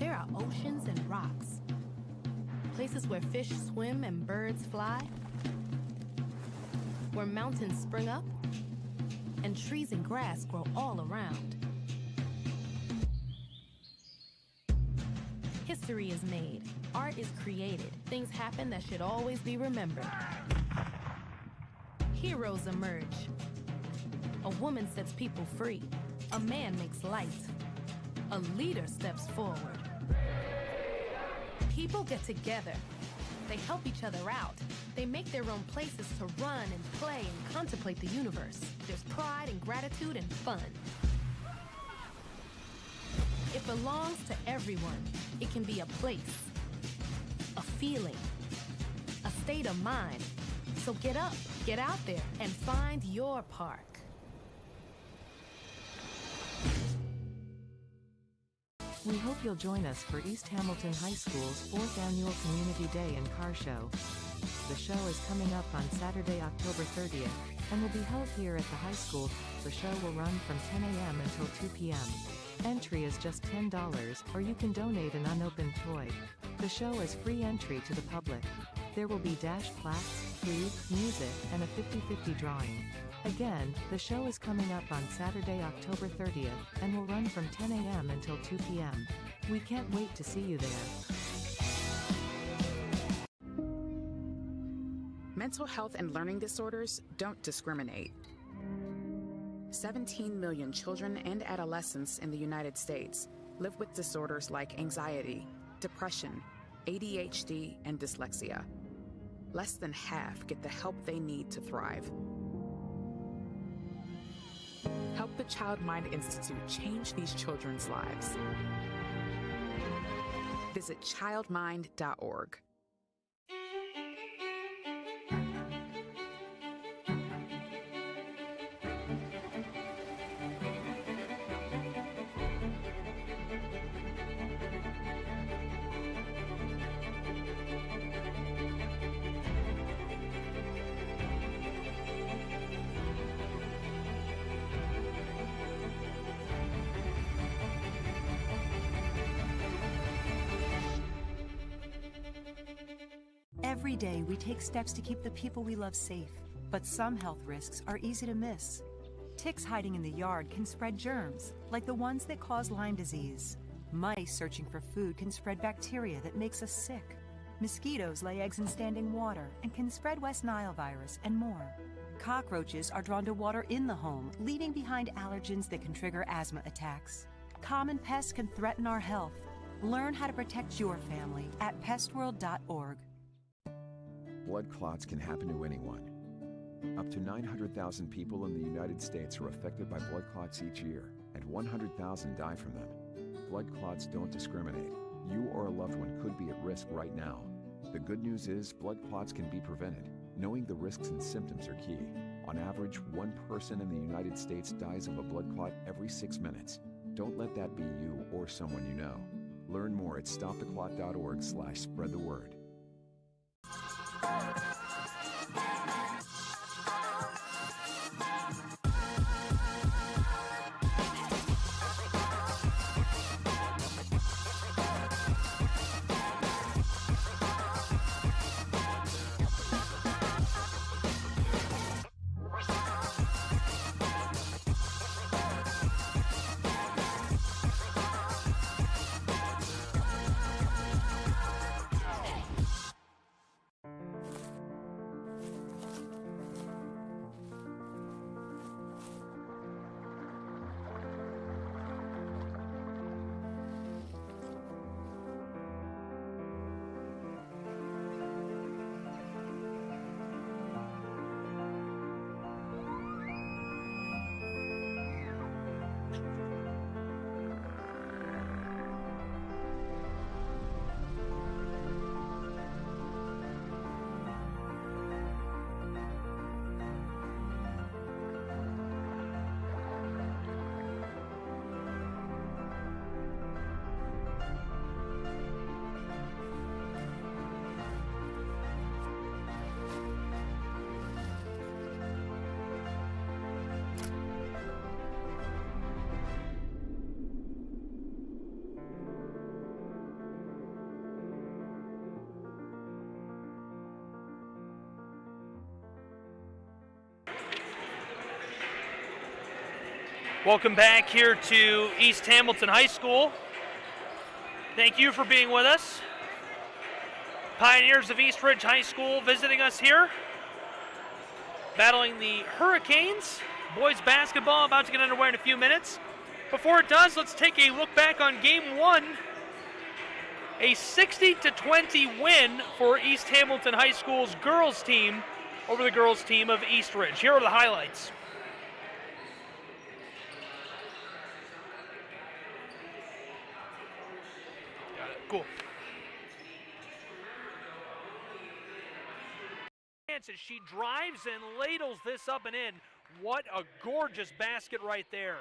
There are oceans and rocks, places where fish swim and birds fly, where mountains spring up and trees and grass grow all around. History is made, art is created, things happen that should always be remembered. Heroes emerge. A woman sets people free. A man makes light. A leader steps forward. People get together. They help each other out. They make their own places to run and play and contemplate the universe. There's pride and gratitude and fun. It belongs to everyone. It can be a place, a feeling, a state of mind. So get up, get out there, and find your park. We hope you'll join us for East Hamilton High School's 4th Annual Community Day and Car Show. The show is coming up on Saturday, October 30th, and will be held here at the high school. The show will run from 10 a.m. until 2 p.m. Entry is just $10, or you can donate an unopened toy. The show is free entry to the public. There will be dash plaques, food, music, and a 50-50 drawing. Again, the show is coming up on Saturday, October 30th, and will run from 10 a.m. until 2 p.m. We can't wait to see you there. Mental health and learning disorders don't discriminate. 17 million children and adolescents in the United States live with disorders like anxiety, depression, ADHD, and dyslexia. Less than half get the help they need to thrive. Help the Child Mind Institute change these children's lives. Visit childmind.org. Every day, we take steps to keep the people we love safe, but some health risks are easy to miss. Ticks hiding in the yard can spread germs, like the ones that cause Lyme disease. Mice searching for food can spread bacteria that makes us sick. Mosquitoes lay eggs in standing water and can spread West Nile virus and more. Cockroaches are drawn to water in the home, leaving behind allergens that can trigger asthma attacks. Common pests can threaten our health. Learn how to protect your family at pestworld.org. Blood clots can happen to anyone. Up to 900,000 people in the United States are affected by blood clots each year, and 100,000 die from them. Blood clots don't discriminate. You or a loved one could be at risk right now. The good news is blood clots can be prevented. Knowing the risks and symptoms are key. On average, one person in the United States dies of a blood clot every 6 minutes. Don't let that be you or someone you know. Learn more at stoptheclot.org/spread the word. Welcome back here to East Hamilton High School. Thank you for being with us. Pioneers of East Ridge High School visiting us here. Battling the Hurricanes. Boys basketball about to get underway in a few minutes. Before it does, let's take a look back on Game 1. A 60-20 win for East Hamilton High School's girls team over the girls team of East Ridge. Here are the highlights. Got it. Cool. As she drives and ladles this up and in. What a gorgeous basket right there.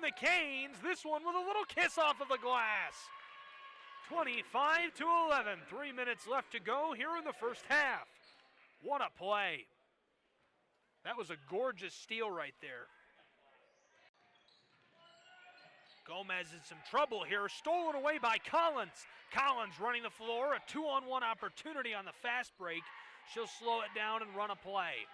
The Canes, this one with a little kiss off of the glass. 25-11, 3 minutes left to go here in the first half. What a play. That was a gorgeous steal right there. Gomez in some trouble here, stolen away by Collins. Collins running the floor, a 2-on-1 opportunity on the fast break. She'll slow it down and run a play.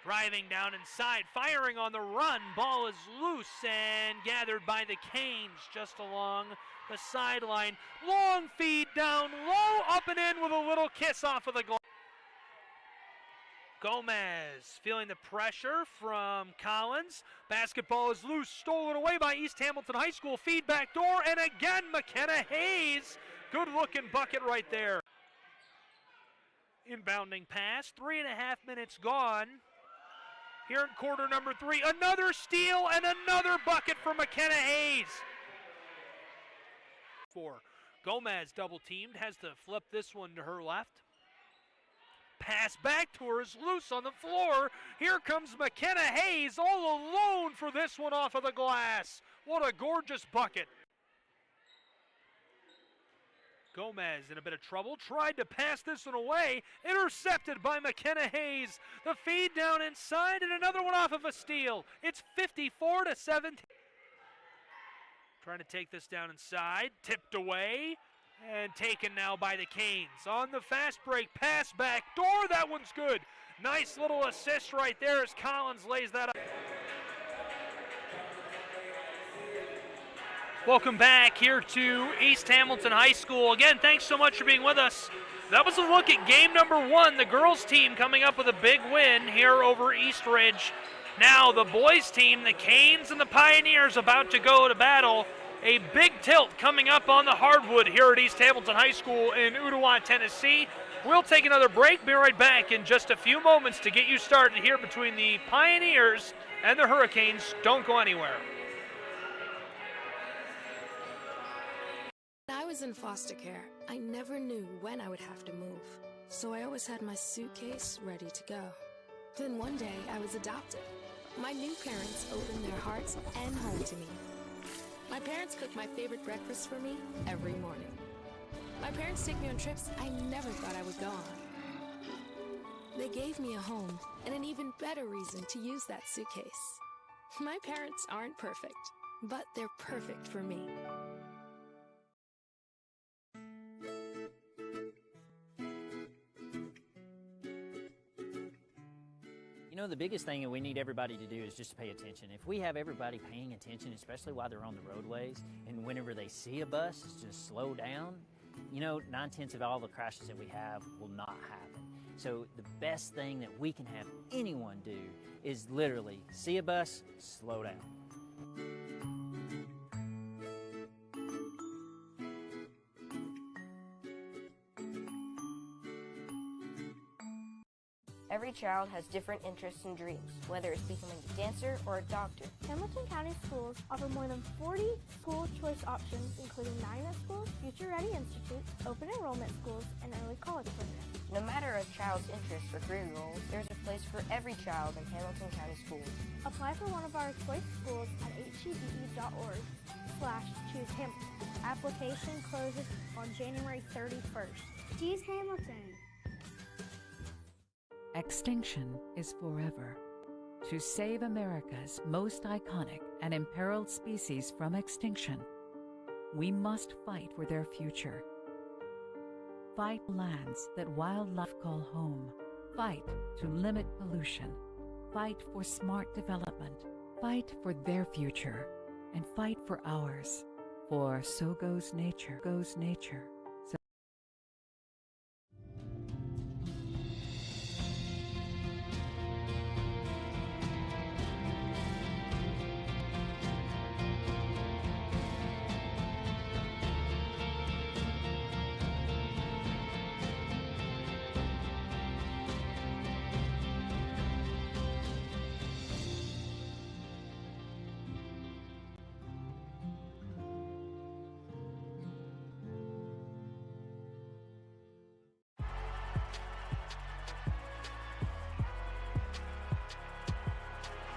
Driving down inside, firing on the run. Ball is loose and gathered by the Canes just along the sideline. Long feed down low, up and in with a little kiss off of the glass. Gomez feeling the pressure from Collins. Basketball is loose, stolen away by East Hamilton High School. Feed back door, and again McKenna Hayes. Good looking bucket right there. Inbounding pass, 3.5 minutes gone. Here in quarter number 3, another steal and another bucket for McKenna Hayes. 4. Gomez double teamed, has to flip this one to her left. Pass back to her is loose on the floor. Here comes McKenna Hayes all alone for this one off of the glass. What a gorgeous bucket. Gomez in a bit of trouble, tried to pass this one away, intercepted by McKenna Hayes. The feed down inside and another one off of a steal. It's 54-17. Trying to take this down inside, tipped away, and taken now by the Canes. On the fast break, pass back door, that one's good. Nice little assist right there as Collins lays that up. Welcome back here to East Hamilton High School. Again, thanks so much for being with us. That was a look at game number 1. The girls team coming up with a big win here over East Ridge. Now the boys team, the Canes and the Pioneers, about to go to battle. A big tilt coming up on the hardwood here at East Hamilton High School in Ottawa, Tennessee. We'll take another break, be right back in just a few moments to get you started here between the Pioneers and the Hurricanes. Don't go anywhere. When I was in foster care, I never knew when I would have to move, so I always had my suitcase ready to go. Then one day, I was adopted. My new parents opened their hearts and home to me. My parents cook my favorite breakfast for me every morning. My parents take me on trips I never thought I would go on. They gave me a home and an even better reason to use that suitcase. My parents aren't perfect, but they're perfect for me. You know, the biggest thing that we need everybody to do is just to pay attention. If we have everybody paying attention, especially while they're on the roadways, and whenever they see a bus, just slow down, you know, 9/10 of all the crashes that we have will not happen. So the best thing that we can have anyone do is literally see a bus, slow down. Every child has different interests and dreams, whether it's becoming a dancer or a doctor. Hamilton County Schools offer more than 40 school choice options, including magnet schools, Future Ready Institute, open enrollment schools, and early college programs. No matter a child's interests or career goals, there's a place for every child in Hamilton County Schools. Apply for one of our choice schools at hebe.org/choosehamilton. Application closes on January 31st. Choose Hamilton. Extinction is forever. To save America's most iconic and imperiled species from extinction, we must fight for their future. Fight lands that wildlife call home. Fight to limit pollution. Fight for smart development. Fight for their future. And fight for ours. For so goes nature. Goes nature. So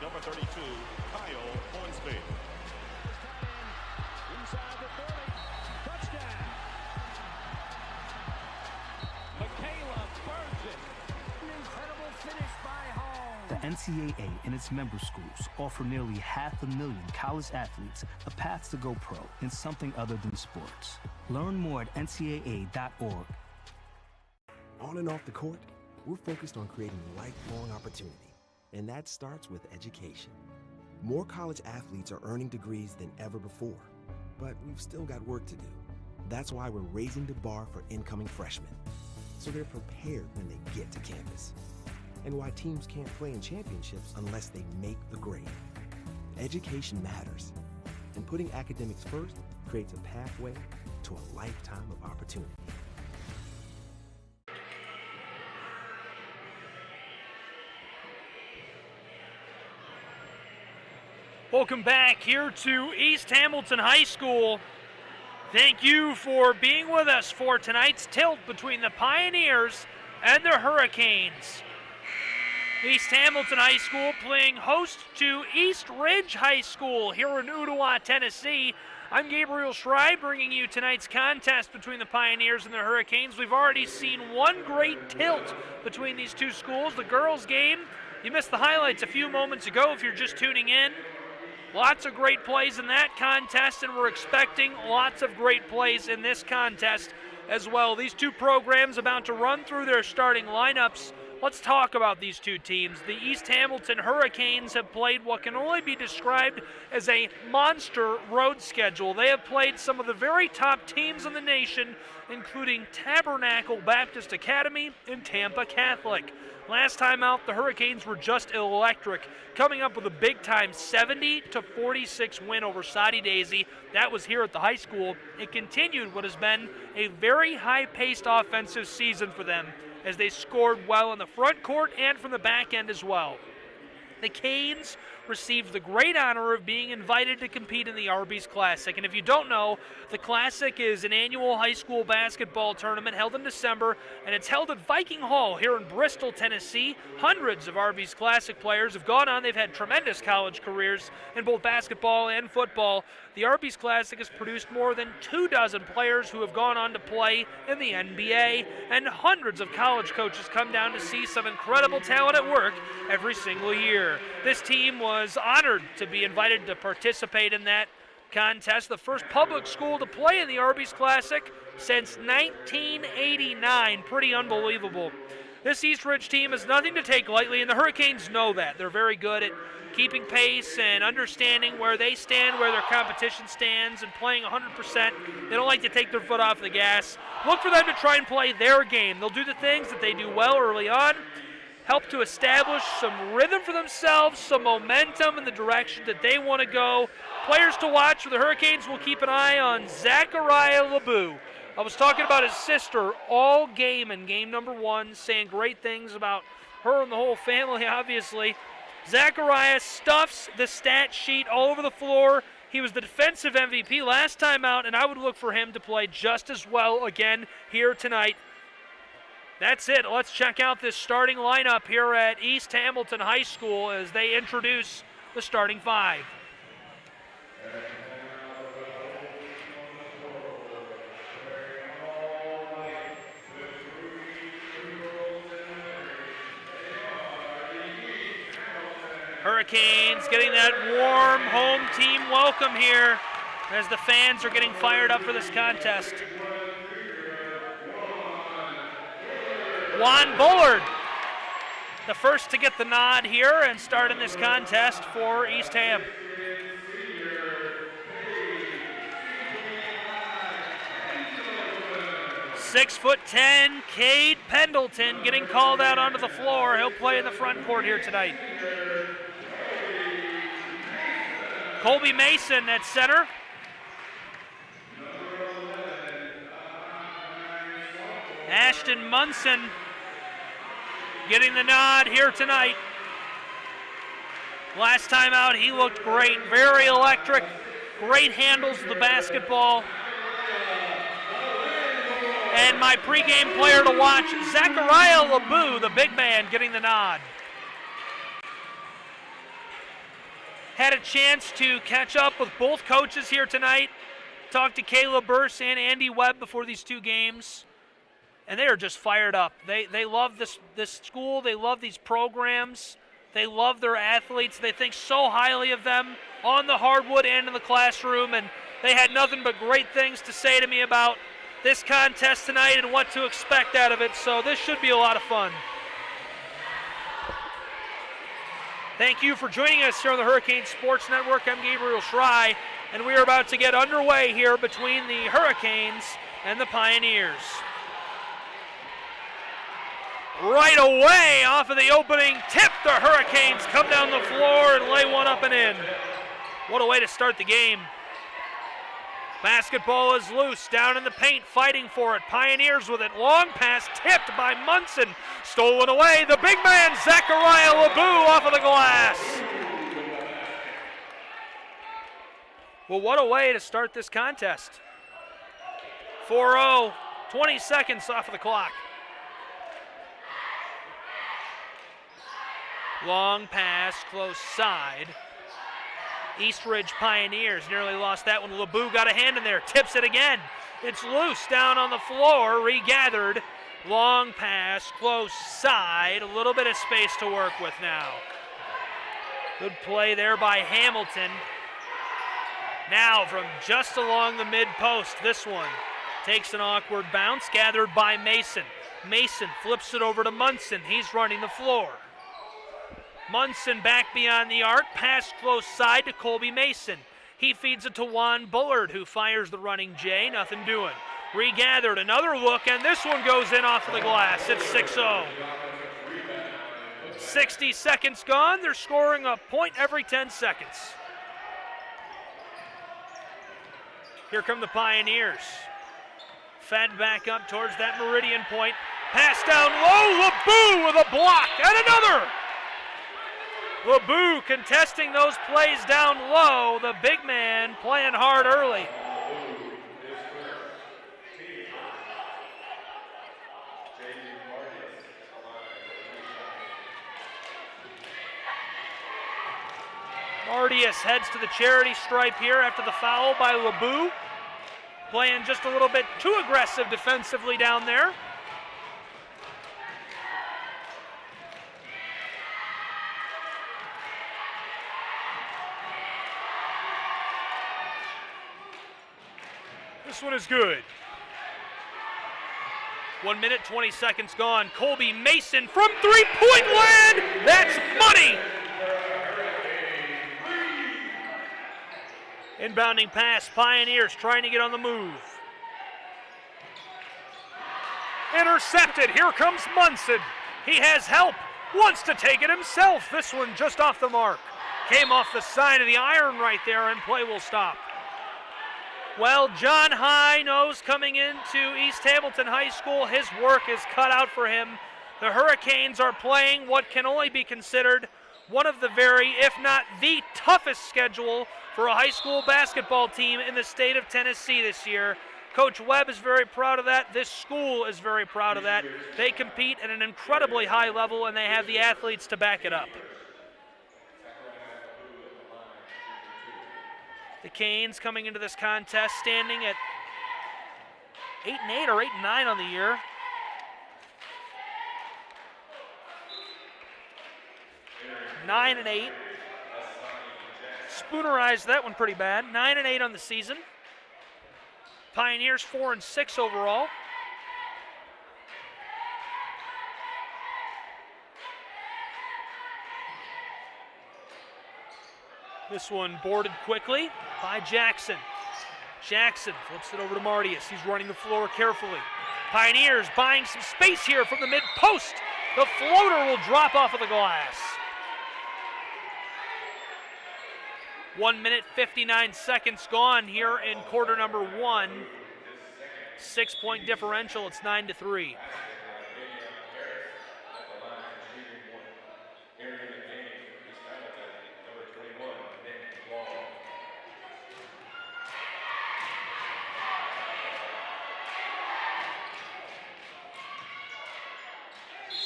Number 32, Kyle Hornsby. Inside the 30, touchdown. Michaela burns it. An incredible finish by Hall. The NCAA and its member schools offer nearly 500,000 college athletes a path to go pro in something other than sports. Learn more at ncaa.org. On and off the court, we're focused on creating lifelong opportunity. And that starts with education. More college athletes are earning degrees than ever before, but we've still got work to do. That's why we're raising the bar for incoming freshmen, so they're prepared when they get to campus. And why teams can't play in championships unless they make the grade. Education matters, and putting academics first creates a pathway to a lifetime of opportunity. Welcome back here to East Hamilton High School. Thank you for being with us for tonight's tilt between the Pioneers and the Hurricanes. East Hamilton High School playing host to East Ridge High School here in Ottawa, Tennessee. I'm Gabriel Schrei bringing you tonight's contest between the Pioneers and the Hurricanes. We've already seen one great tilt between these two schools. The girls' game, you missed the highlights a few moments ago if you're just tuning in. Lots of great plays in that contest, and we're expecting lots of great plays in this contest as well. These two programs about to run through their starting lineups. Let's talk about these two teams. The East Hamilton Hurricanes have played what can only be described as a monster road schedule. They have played some of the very top teams in the nation, including Tabernacle Baptist Academy and Tampa Catholic. Last time out, the Hurricanes were just electric, coming up with a big-time 70-46 win over Soddy Daisy. That was here at the high school. It continued what has been a very high-paced offensive season for them, as they scored well in the front court and from the back end as well. The Canes received the great honor of being invited to compete in the Arby's Classic. And if you don't know, the Classic is an annual high school basketball tournament held in December, and it's held at Viking Hall here in Bristol, Tennessee. Hundreds of Arby's Classic players have gone on. They've had tremendous college careers in both basketball and football. The Arby's Classic has produced more than 24 players who have gone on to play in the NBA, and hundreds of college coaches come down to see some incredible talent at work every single year. This team was honored to be invited to participate in that contest, the first public school to play in the Arby's Classic since 1989. Pretty unbelievable. This East Ridge team is nothing to take lightly, and the Hurricanes know that. They're very good at keeping pace and understanding where they stand, where their competition stands, and playing 100%. They don't like to take their foot off the gas. Look for them to try and play their game. They'll do the things that they do well early on, help to establish some rhythm for themselves, some momentum in the direction that they want to go. Players to watch for the Hurricanes will keep an eye on Zachariah LeBeau. I was talking about his sister all game in game number 1, saying great things about her and the whole family, obviously. Zachariah stuffs the stat sheet all over the floor. He was the defensive MVP last time out, and I would look for him to play just as well again here tonight. That's it. Let's check out this starting lineup here at East Hamilton High School as they introduce the starting 5. Hurricanes getting that warm home team welcome here as the fans are getting fired up for this contest. Juan Bullard the first to get the nod here and start in this contest for East Ham. "6'10", Cade Pendleton getting called out onto the floor. He'll play in the front court here tonight. Colby Mason at center. Ashton Munson getting the nod here tonight. Last time out, he looked great. Very electric. Great handles of the basketball. And my pregame player to watch, Zachariah LeBou, the big man, getting the nod. Had a chance to catch up with both coaches here tonight. Talked to Caleb Burse and Andy Webb before these two games. And they are just fired up. They love this school. They love these programs. They love their athletes. They think so highly of them on the hardwood and in the classroom. And they had nothing but great things to say to me about this contest tonight and what to expect out of it. So this should be a lot of fun. Thank you for joining us here on the Hurricane Sports Network. I'm Gabriel Schrei, and we are about to get underway here between the Hurricanes and the Pioneers. Right away, off of the opening tip, the Hurricanes come down the floor and lay one up and in. What a way to start the game. Basketball is loose, down in the paint, fighting for it. Pioneers with it, long pass tipped by Munson. Stolen away, the big man, Zachariah LeBou, off of the glass. Well, what a way to start this contest. 4-0, 20 seconds off of the clock. Long pass, close side. Eastridge Pioneers nearly lost that one. LeBou got a hand in there, tips it again. It's loose down on the floor, regathered. Long pass, close side. A little bit of space to work with now. Good play there by Hamilton. Now from just along the mid-post, this one takes an awkward bounce, gathered by Mason. Mason flips it over to Munson. He's running the floor. Munson back beyond the arc, pass close side to Colby Mason. He feeds it to Juan Bullard, who fires the running J, nothing doing. Regathered, another look, and this one goes in off of the glass. It's 6-0. 60 seconds gone. They're scoring a point every 10 seconds. Here come the Pioneers. Fed back up towards that meridian point. Pass down low, LeBou with a block, and another! LeBou contesting those plays down low. The big man playing hard early. Martius heads to the charity stripe here after the foul by LeBou. Playing just a little bit too aggressive defensively down there. This one is good. 1 minute, 20 seconds gone. Colby Mason from three-point land. That's money. Inbounding pass, Pioneers trying to get on the move. Intercepted, here comes Munson. He has help, wants to take it himself. This one just off the mark. Came off the side of the iron right there, and play will stop. Well, John High knows coming into East Hamilton High School, his work is cut out for him. The Hurricanes are playing what can only be considered one of the very, if not the toughest schedule for a high school basketball team in the state of Tennessee this year. Coach Webb is very proud of that. This school is very proud of that. They compete at an incredibly high level, and they have the athletes to back it up. The Canes coming into this contest standing at 8-8 or 8-9 on the year. Nine and 8. Spoonerized that one pretty bad. 9-8 on the season. Pioneers 4-6 overall. This one boarded quickly by Jackson. Jackson flips it over to Martius. He's running the floor carefully. Pioneers buying some space here from the mid-post. The floater will drop off of the glass. 1 minute, 59 seconds gone here in quarter number 1. 6-point differential, it's 9-3.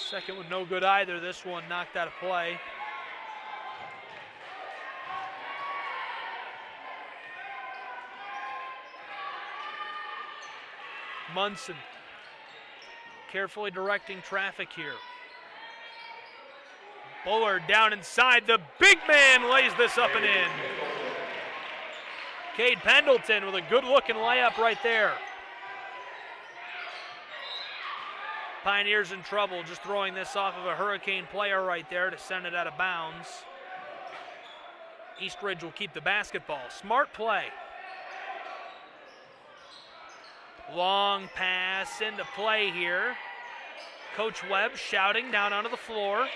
Second one no good either. This one knocked out of play. Munson carefully directing traffic here. Bullard down inside. The big man lays this up and in. Cade Pendleton with a good-looking layup right there. Pioneers in trouble, just throwing this off of a Hurricane player right there to send it out of bounds. Eastridge will keep the basketball. Smart play. Long pass into play here. Coach Webb shouting down onto the floor.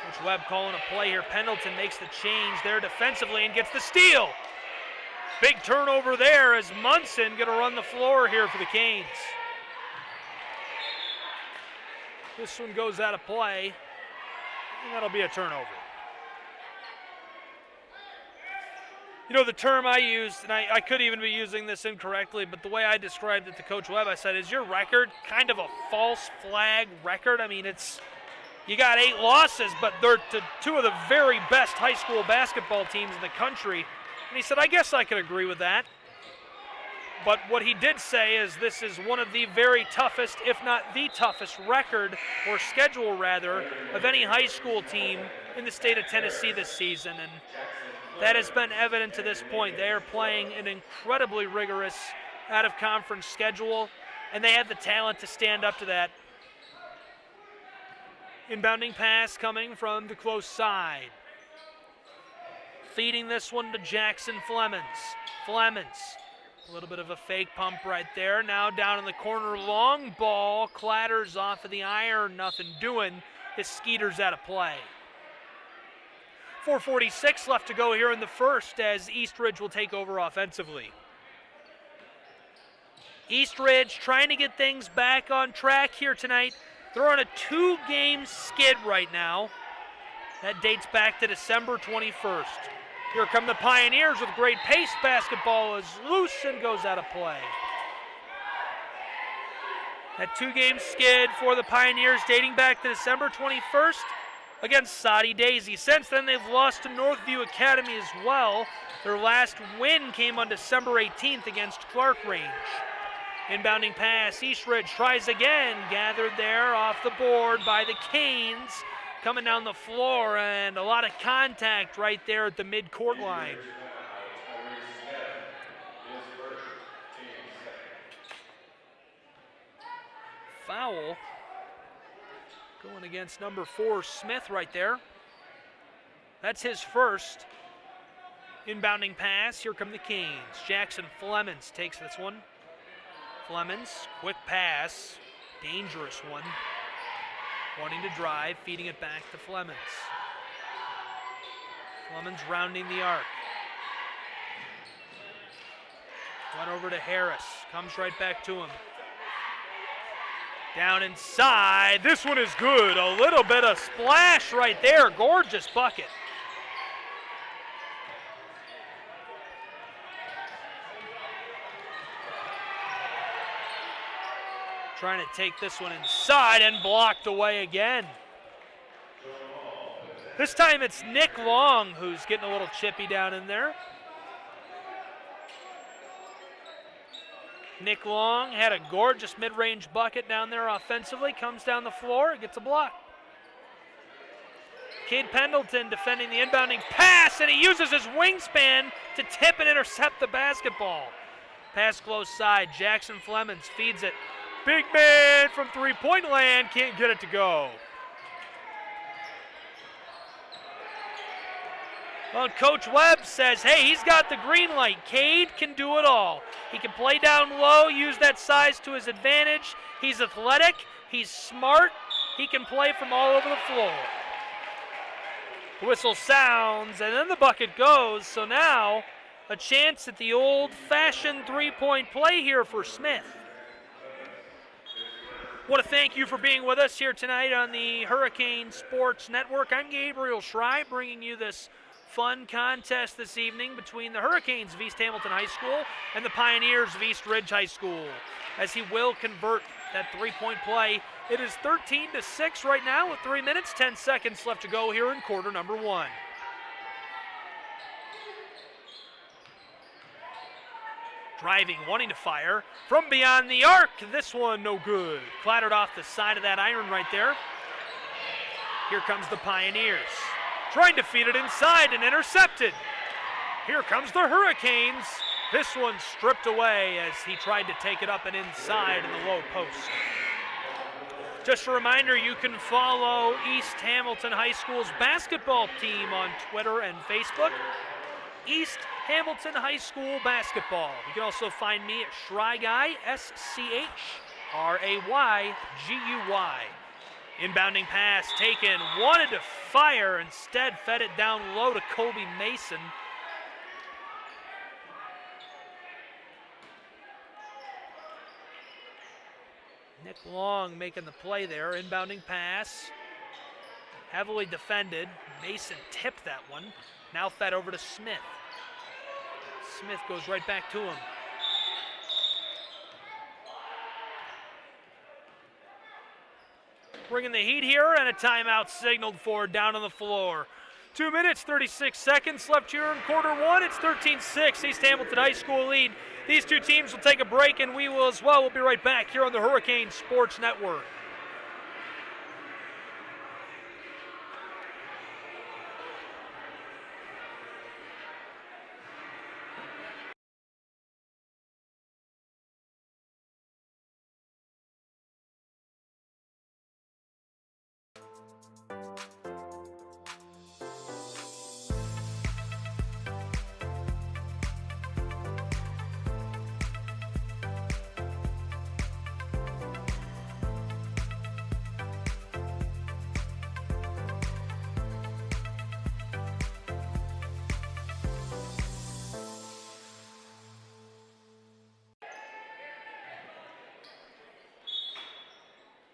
Coach Webb calling a play here. Pendleton makes the change there defensively and gets the steal. Big turnover there as Munson going to run the floor here for the Canes. This one goes out of play, and that'll be a turnover. You know, the term I used, and I could even be using this incorrectly, but the way I described it to Coach Webb, I said, is your record kind of a false flag record? I mean, you got 8 losses, but they're to 2 of the very best high school basketball teams in the country. And he said, I guess I could agree with that. But what he did say is this is one of the very toughest, if not the toughest record, or schedule rather, of any high school team in the state of Tennessee this season. And that has been evident to this point. They are playing an incredibly rigorous out-of-conference schedule, and they have the talent to stand up to that. Inbounding pass coming from the close side. Feeding this one to Jackson Flemons. Flemons, a little bit of a fake pump right there. Now down in the corner, long ball, clatters off of the iron, nothing doing. His Skeeter's out of play. 4:46 left to go here in the first as Eastridge will take over offensively. Eastridge trying to get things back on track here tonight. They're on a 2-game skid right now. That dates back to December 21st. Here come the Pioneers with great pace. Basketball is loose and goes out of play. That 2-game skid for the Pioneers dating back to December 21st against Soddy Daisy. Since then, they've lost to Northview Academy as well. Their last win came on December 18th against Clark Range. Inbounding pass, Eastridge tries again. Gathered there off the board by the Canes. Coming down the floor, and a lot of contact right there at the mid-court line. Foul going against number 4, Smith, right there. That's his first. Inbounding pass, here come the Canes. Jackson Flemons takes this one. Flemons, quick pass, dangerous one. Wanting to drive, feeding it back to Flemons. Flemons rounding the arc. Went over to Harris, comes right back to him. Down inside, this one is good. A little bit of splash right there, gorgeous bucket. Trying to take this one inside and blocked away again. This time it's Nick Long who's getting a little chippy down in there. Nick Long had a gorgeous mid-range bucket down there offensively, comes down the floor, gets a block. Cade Pendleton defending the inbounding pass, and he uses his wingspan to tip and intercept the basketball. Pass close side, Jackson Flemons feeds it. Big man from three-point land, can't get it to go. Well, Coach Webb says, hey, he's got the green light. Cade can do it all. He can play down low, use that size to his advantage. He's athletic. He's smart. He can play from all over the floor. The whistle sounds, and then the bucket goes. So now a chance at the old-fashioned three-point play here for Smith. Want to thank you for being with us here tonight on the Hurricane Sports Network. I'm Gabriel Schrei, bringing you this fun contest this evening between the Hurricanes of East Hamilton High School and the Pioneers of East Ridge High School, as he will convert that three-point play. It is 13-6 right now with 3 minutes, 10 seconds left to go here in quarter number 1. Driving, wanting to fire from beyond the arc. This one no good. Clattered off the side of that iron right there. Here comes the Pioneers. Trying to feed it inside and intercepted. Here comes the Hurricanes. This one stripped away as he tried to take it up and inside in the low post. Just a reminder, you can follow East Hamilton High School's basketball team on Twitter and Facebook. East Hamilton High School basketball. You can also find me at SchreiGuy, SCHRAYGUY. Inbounding pass taken, wanted to fire, instead fed it down low to Kobe Mason. Nick Long making the play there, inbounding pass. Heavily defended, Mason tipped that one. Now fed over to Smith. Smith goes right back to him. Bringing the heat here, and a timeout signaled for down on the floor. 2 minutes, 36 seconds left here in quarter 1. It's 13-6, East Hamilton High School lead. These two teams will take a break, and we will as well. We'll be right back here on the Hurricane Sports Network.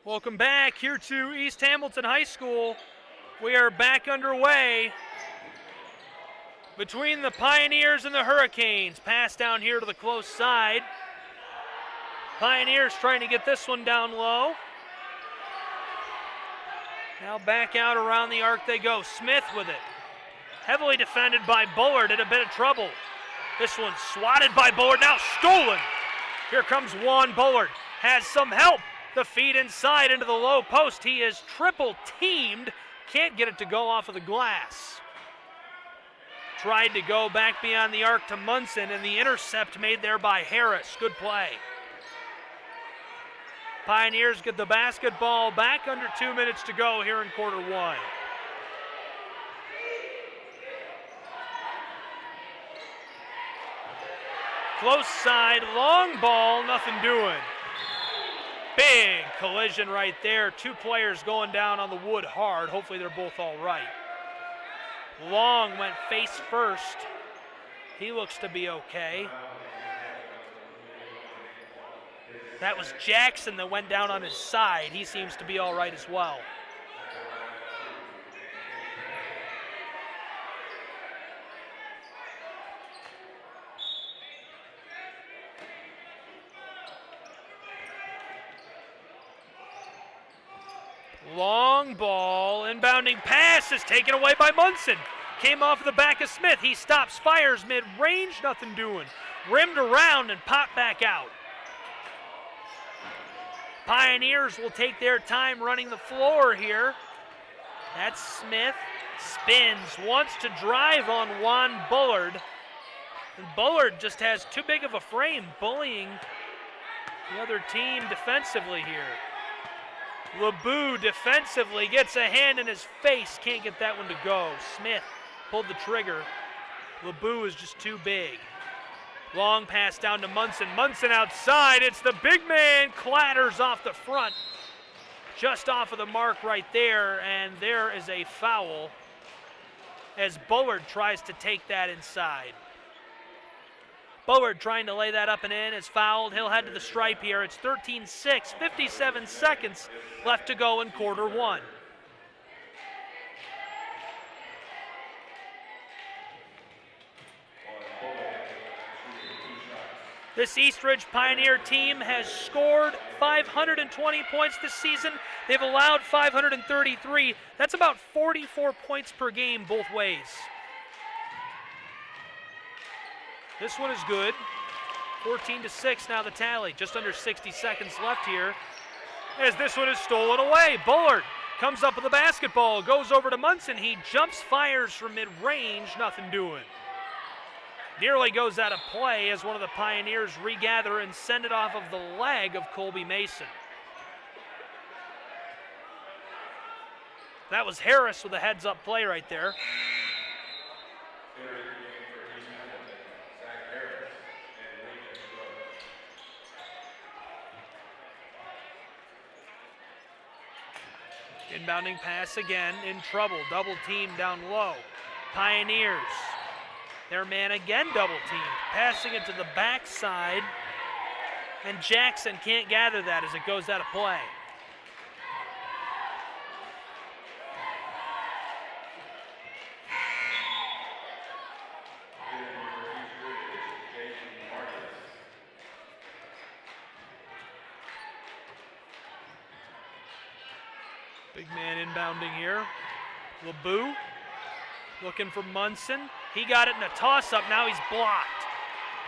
Welcome back here to East Hamilton High School. We are back underway between the Pioneers and the Hurricanes. Pass down here to the close side. Pioneers trying to get this one down low. Now back out around the arc they go. Smith with it. Heavily defended by Bullard, in a bit of trouble. This one swatted by Bullard, now stolen. Here comes Juan Bullard. Has some help. The feed inside into the low post. He is triple teamed. Can't get it to go off of the glass. Tried to go back beyond the arc to Munson, and the intercept made there by Harris. Good play. Pioneers get the basketball back, under 2 minutes to go here in quarter 1. Close side, long ball, nothing doing. Big collision right there. Two players going down on the wood hard. Hopefully they're both all right. Long went face first. He looks to be okay. That was Jackson that went down on his side. He seems to be all right as well. Long ball, inbounding pass is taken away by Munson. Came off the back of Smith. He stops, fires mid-range, nothing doing. Rimmed around and popped back out. Pioneers will take their time running the floor here. That's Smith. Spins, wants to drive on Juan Bullard. And Bullard just has too big of a frame, bullying the other team defensively here. LeBou defensively gets a hand in his face. Can't get that one to go. Smith pulled the trigger. LeBeau is just too big. Long pass down to Munson. Munson outside. It's the big man. Clatters off the front. Just off of the mark right there. And there is a foul as Bullard tries to take that inside. Bullard trying to lay that up and in is fouled. He'll head to the stripe here. It's 13-6, 57 seconds left to go in quarter one. This Eastridge Pioneer team has scored 520 points this season. They've allowed 533. That's about 44 points per game both ways. This one is good. 14-6 now the tally. Just under 60 seconds left here as this one is stolen away. Bullard comes up with the basketball, goes over to Munson. He jumps, fires from mid-range, nothing doing. Nearly goes out of play as one of the Pioneers regather and send it off of the leg of Colby Mason. That was Harris with a heads-up play right there. Inbounding pass again, in trouble, double team down low. Pioneers, their man again double teamed, passing it to the backside, and Jackson can't gather that as it goes out of play. Big man inbounding here. LeBeau looking for Munson. He got it in a toss-up. Now he's blocked.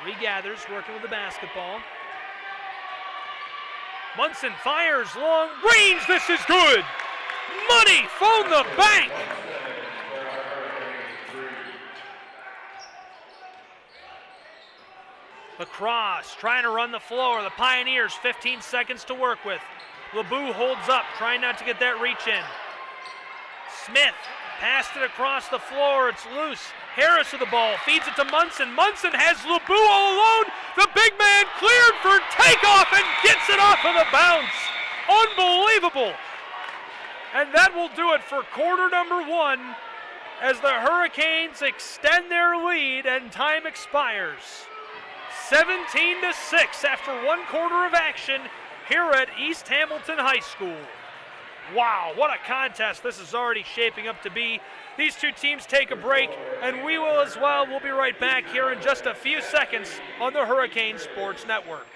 Regathers, working with the basketball. Munson fires long range. This is good. Money phone the bank. Lacrosse trying to run the floor. The Pioneers 15 seconds to work with. LeBeau holds up, trying not to get that reach in. Smith passed it across the floor. It's loose. Harris with the ball, feeds it to Munson. Munson has LeBeau all alone. The big man cleared for takeoff and gets it off of the bounce. Unbelievable. And that will do it for quarter number one as the Hurricanes extend their lead and time expires. 17-6 after one quarter of action here at East Hamilton High School. Wow, what a contest this is already shaping up to be. These two teams take a break, and we will as well. We'll be right back here in just a few seconds on the Hurricane Sports Network.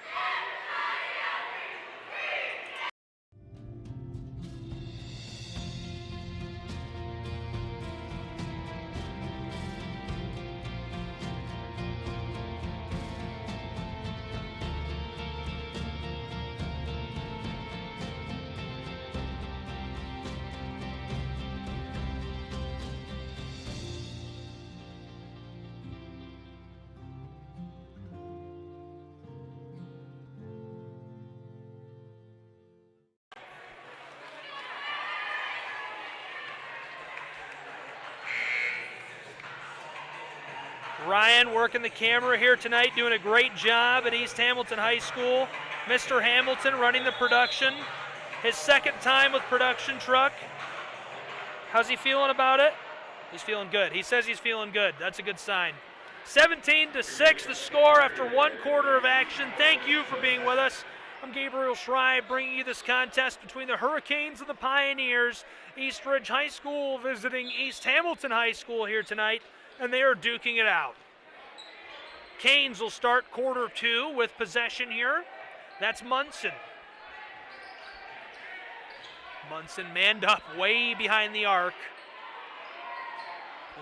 Ryan working the camera here tonight, doing a great job at East Hamilton High School. Mr. Hamilton running the production. His second time with production truck. How's he feeling about it? He's feeling good. He says he's feeling good. That's a good sign. 17-6 the score after one quarter of action. Thank you for being with us. I'm Gabriel Schrei, bringing you this contest between the Hurricanes and the Pioneers. Eastridge High School visiting East Hamilton High School here tonight, and they are duking it out. Canes will start quarter two with possession here. That's Munson. Munson manned up way behind the arc.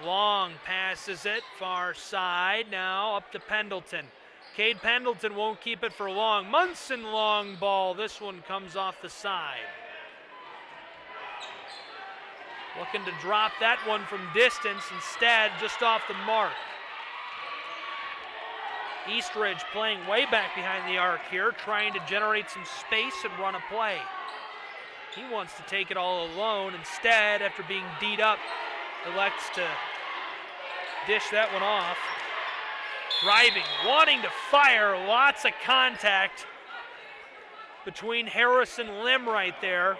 Long passes it, far side, now up to Pendleton. Cade Pendleton won't keep it for long. Munson long ball, this one comes off the side. Looking to drop that one from distance, instead just off the mark. Eastridge playing way back behind the arc here, trying to generate some space and run a play. He wants to take it all alone. Instead, after being D'd up, elects to dish that one off. Driving, wanting to fire, lots of contact between Harris and Lim right there.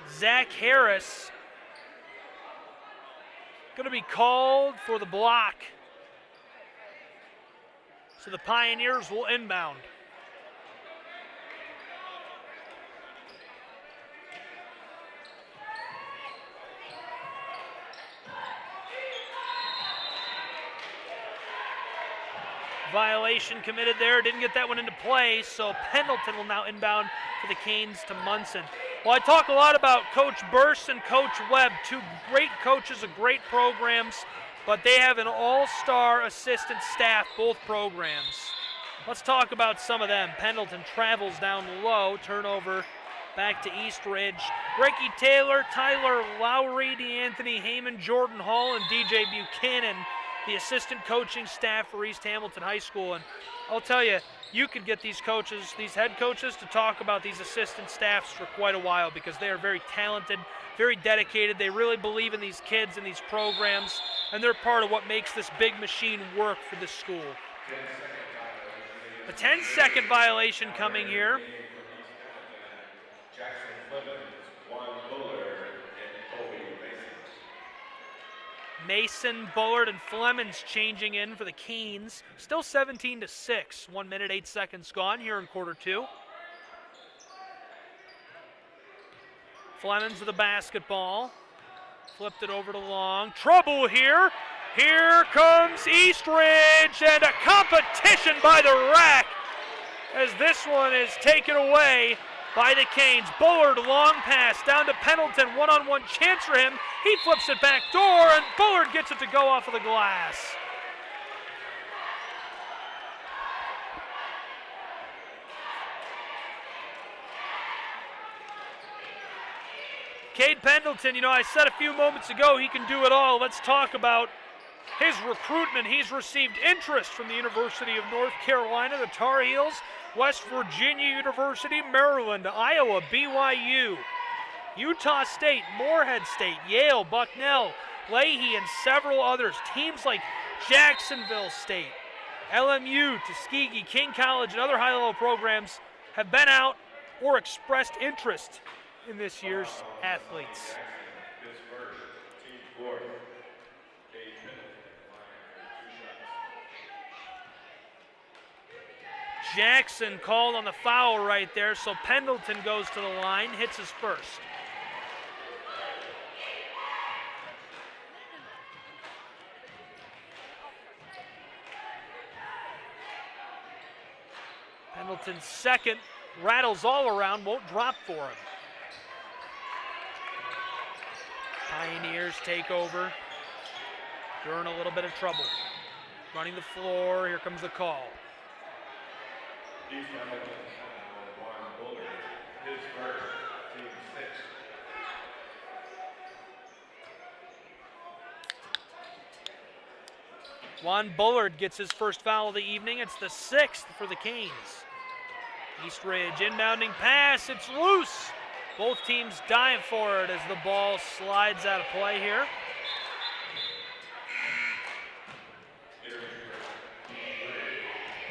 Zach Harris going to be called for the block. So the Pioneers will inbound. Violation committed there, didn't get that one into play, so Pendleton will now inbound for the Canes to Munson. Well, I talk a lot about Coach Burst and Coach Webb, two great coaches of great programs, but they have an all-star assistant staff, both programs. Let's talk about some of them. Pendleton travels down low, turnover back to East Ridge. Ricky Taylor, Tyler Lowry, DeAnthony Heyman, Jordan Hall, and DJ Buchanan, the assistant coaching staff for East Hamilton High School. And I'll tell you, you could get these coaches, these head coaches, to talk about these assistant staffs for quite a while because they are very talented, very dedicated. They really believe in these kids and these programs, and they're part of what makes this big machine work for this school. A 10-second violation coming here. Mason, Bullard, and Flemons changing in for the Canes. Still 17-6. 1 minute, 8 seconds gone here in quarter two. Flemons with the basketball. Flipped it over to Long. Trouble here. Here comes East Ridge, and a competition by the rack as this one is taken away by the Canes. Bullard, long pass down to Pendleton. One-on-one chance for him. He flips it back door, and Bullard gets it to go off of the glass. Cade Pendleton, you know, I said a few moments ago he can do it all. Let's talk about his recruitment. He's received interest from the University of North Carolina, the Tar Heels, West Virginia University, Maryland, Iowa, BYU, Utah State, Morehead State, Yale, Bucknell, Leahy, and several others. Teams like Jacksonville State, LMU, Tuskegee, King College, and other high-level programs have been out or expressed interest in this year's athletes. Jackson called on the foul right there, so Pendleton goes to the line, hits his first. Pendleton's second, rattles all around, won't drop for him. Pioneers take over. They're in a little bit of trouble. Running the floor, here comes the call. Juan Bullard gets his first foul of the evening. It's the 6th for the Canes. East Ridge inbounding pass. It's loose. Both teams dive for it as the ball slides out of play here.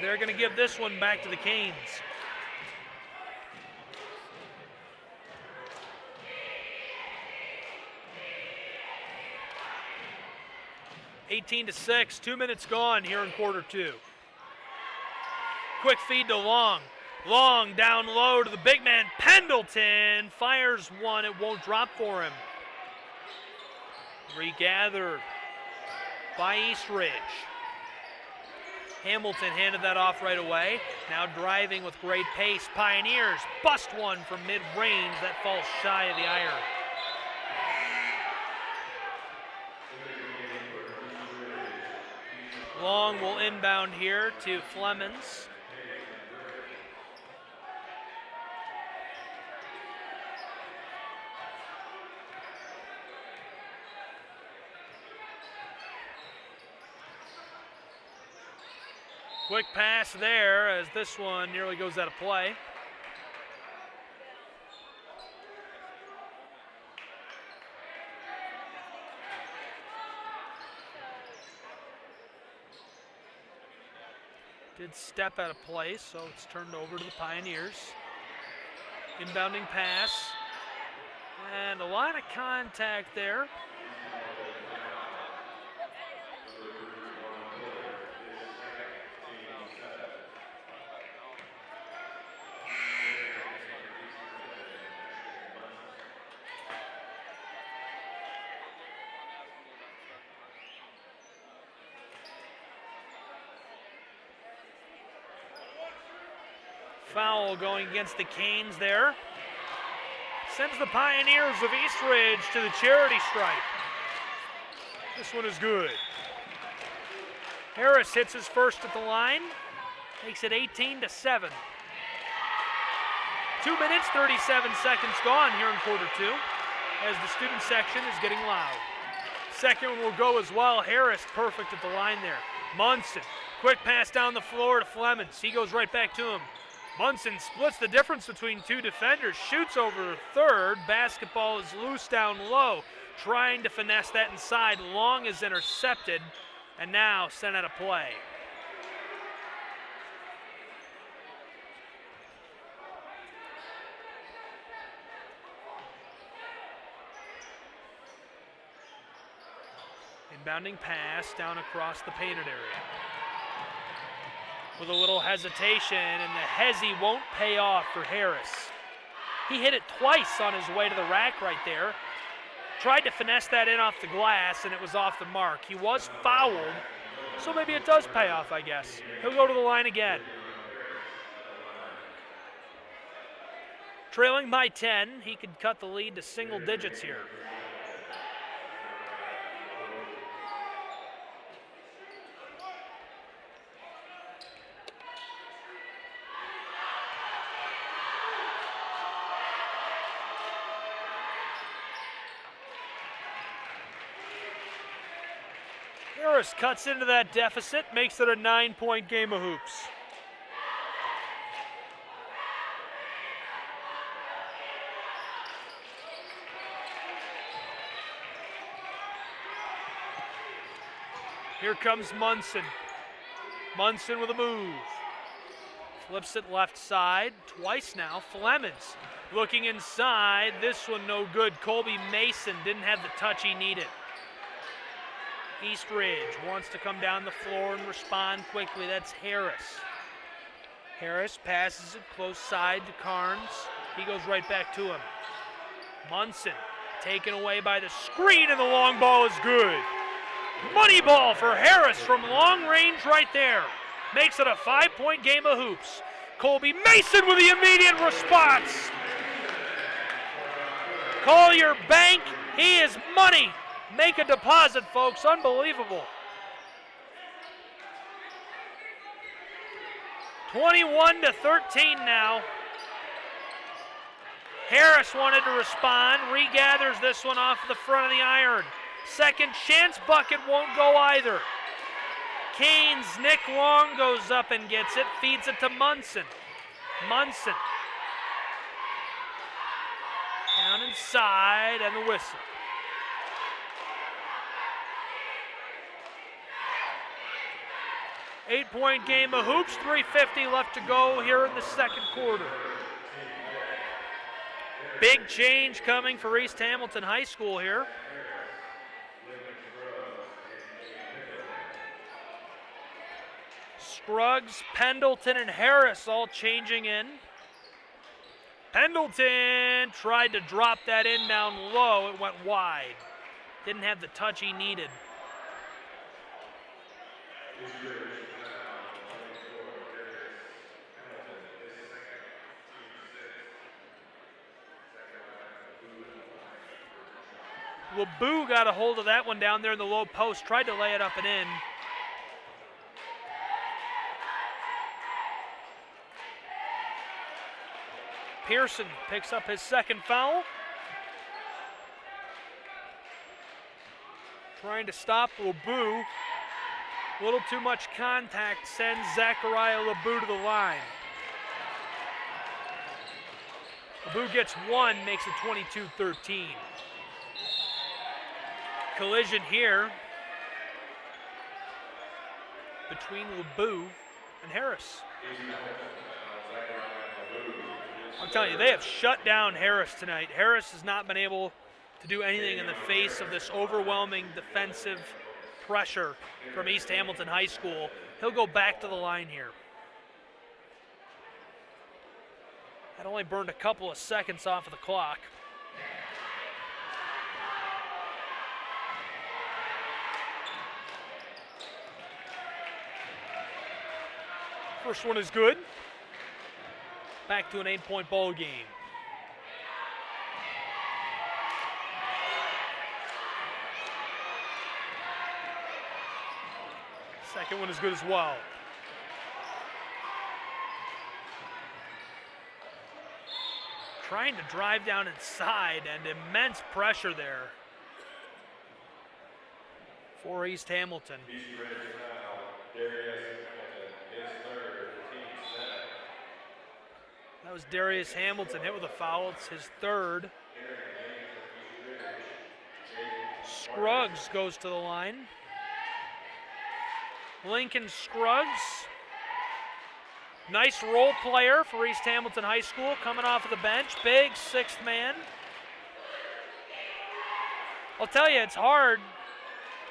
They're going to give this one back to the Canes. (18-6), 2 minutes gone here in quarter two. Quick feed to Long. Long down low to the big man, Pendleton. Fires one, it won't drop for him. Regathered by East Ridge. Hamilton handed that off right away. Now driving with great pace. Pioneers bust one from mid-range. That falls shy of the iron. Long will inbound here to Flemons. Quick pass there as this one nearly goes out of play. Did step out of place, so it's turned over to the Pioneers. Inbounding pass. And a line of contact there. Foul going against the Canes there. Sends the Pioneers of East Ridge to the charity stripe. This one is good. Harris hits his first at the line. Makes it 18-7. 2 minutes, 37 seconds gone here in quarter two as the student section is getting loud. Second one will go as well. Harris perfect at the line there. Munson, quick pass down the floor to Flemons. He goes right back to him. Munson splits the difference between two defenders, shoots over third. Basketball is loose down low, trying to finesse that inside. Long is intercepted, and now sent out of play. Inbounding pass down across the painted area. With a little hesitation, and the hezzy won't pay off for Harris. He hit it twice on his way to the rack right there. Tried to finesse that in off the glass, and it was off the mark. He was fouled, so maybe it does pay off, I guess. He'll go to the line again. Trailing by 10, he could cut the lead to single digits here. Harris cuts into that deficit, makes it a 9-point game of hoops. Here comes Munson. Munson with a move. Flips it left side, twice now. Flemons looking inside. This one no good. Colby Mason didn't have the touch he needed. East Ridge wants to come down the floor and respond quickly. That's Harris. Harris passes it close side to Carnes. He goes right back to him. Munson taken away by the screen, and the long ball is good. Money ball for Harris from long range right there. Makes it a 5-point game of hoops. Colby Mason with the immediate response. Call your bank. He is money. Make a deposit, folks. Unbelievable. 21-13 now. Harris wanted to respond. Regathers this one off the front of the iron. Second chance bucket won't go either. Canes' Nick Long goes up and gets it. Feeds it to Munson. Munson. Down inside, and the whistle. Eight-point game of hoops, 3:50 left to go here in the second quarter. Big change coming for East Hamilton High School here. Scruggs, Pendleton, and Harris all changing in. Pendleton tried to drop that in down low. It went wide. Didn't have the touch he needed. LeBou got a hold of that one down there in the low post, tried to lay it up and in. Pearson picks up his second foul. Trying to stop LeBou. A little too much contact sends Zachariah LeBou to the line. LeBou gets one, makes it 22-13. Collision here between LeBou and Harris. I'm telling you, they have shut down Harris tonight. Harris has not been able to do anything in the face of this overwhelming defensive pressure from East Hamilton High School. He'll go back to the line here. That only burned a couple of seconds off of the clock. First one is good. Back to an 8-point ball game. Second one is good as well. Trying to drive down inside and immense pressure there for East Hamilton. That was Darius Hamilton hit with a foul. It's his third. Scruggs goes to the line. Lincoln Scruggs. Nice role player for East Hamilton High School, coming off of the bench. Big sixth man. I'll tell you, it's hard.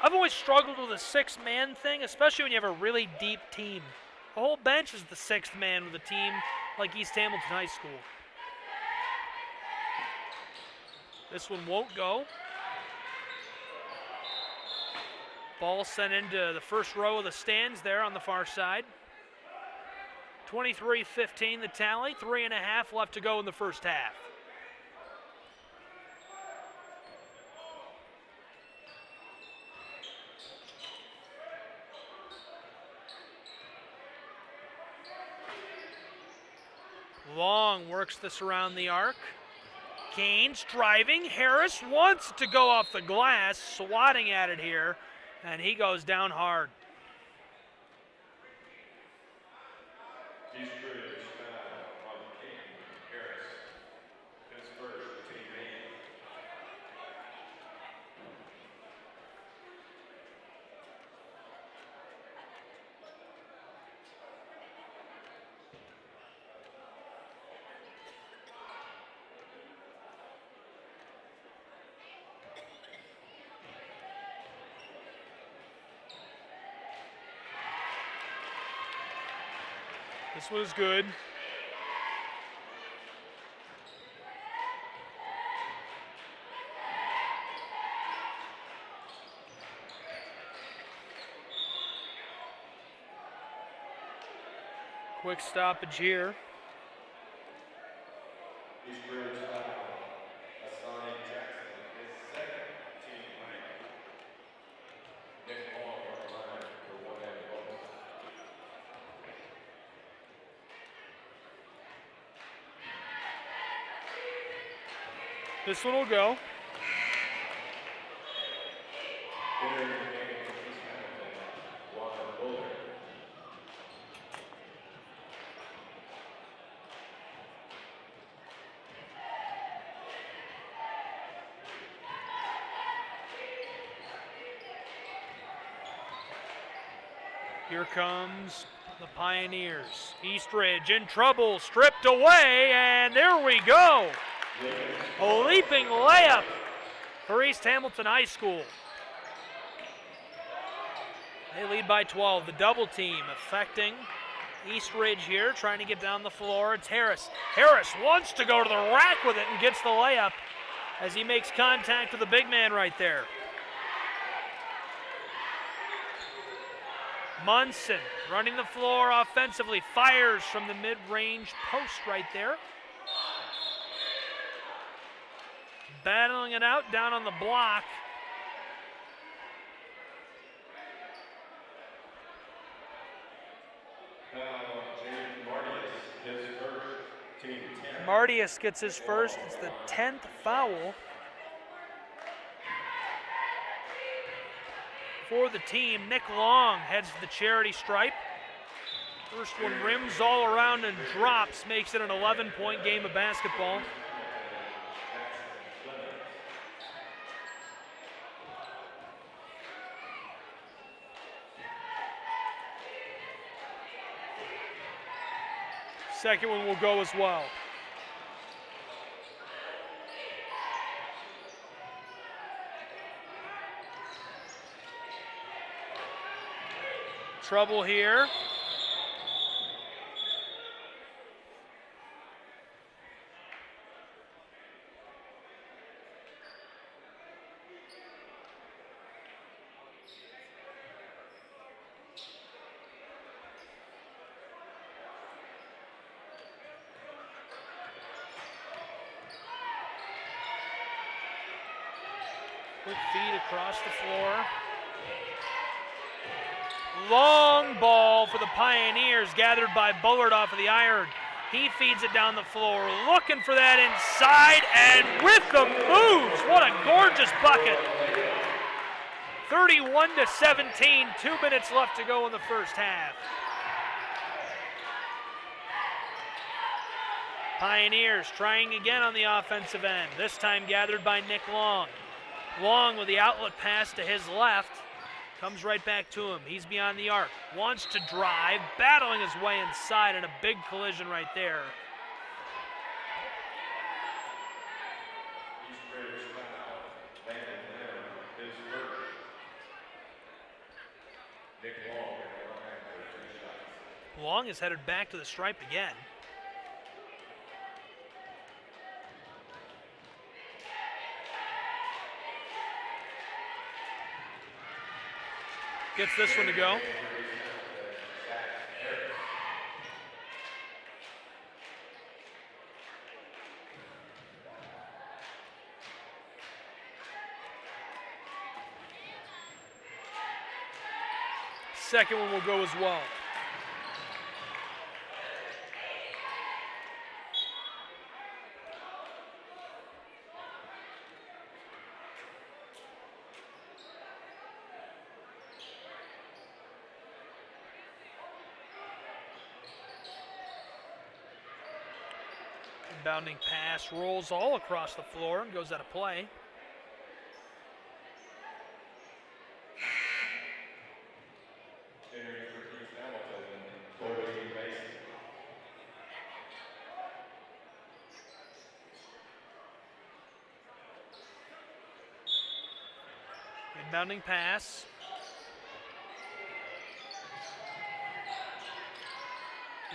I've always struggled with the sixth man thing, especially when you have a really deep team. The whole bench is the sixth man with a team like East Hamilton High School. This one won't go. Ball sent into the first row of the stands there on the far side. 23-15 the tally, 3.5 left to go in the first half. Long works this around the arc. Gaines driving. Harris wants to go off the glass, swatting at it here, and he goes down hard. This was good. Quick stoppage here. This one will go. Here comes the Pioneers. Eastridge in trouble, stripped away, and there we go. A leaping layup for East Hamilton High School. They lead by 12. The double team affecting Eastridge here, trying to get down the floor. It's Harris. Harris wants to go to the rack with it and gets the layup as he makes contact with the big man right there. Munson running the floor offensively, fires from the mid-range post right there. Battling it out down on the block. Martius gets his first. It's the 10th foul for the team. Nick Long heads to the charity stripe. First one rims all around and drops, makes it an 11-point game of basketball. Second one will go as well. Trouble here. Quick feed across the floor. Long ball for the Pioneers, gathered by Bullard off of the iron. He feeds it down the floor, looking for that inside, and with the moves, what a gorgeous bucket. 31-17, 2 minutes left to go in the first half. Pioneers trying again on the offensive end, this time gathered by Nick Long. Long with the outlet pass to his left, comes right back to him. He's beyond the arc, wants to drive, battling his way inside, and a big collision right there. Long is headed back to the stripe again. Gets this one to go. Second one will go as well. Inbounding pass rolls all across the floor and goes out of play. Inbounding pass.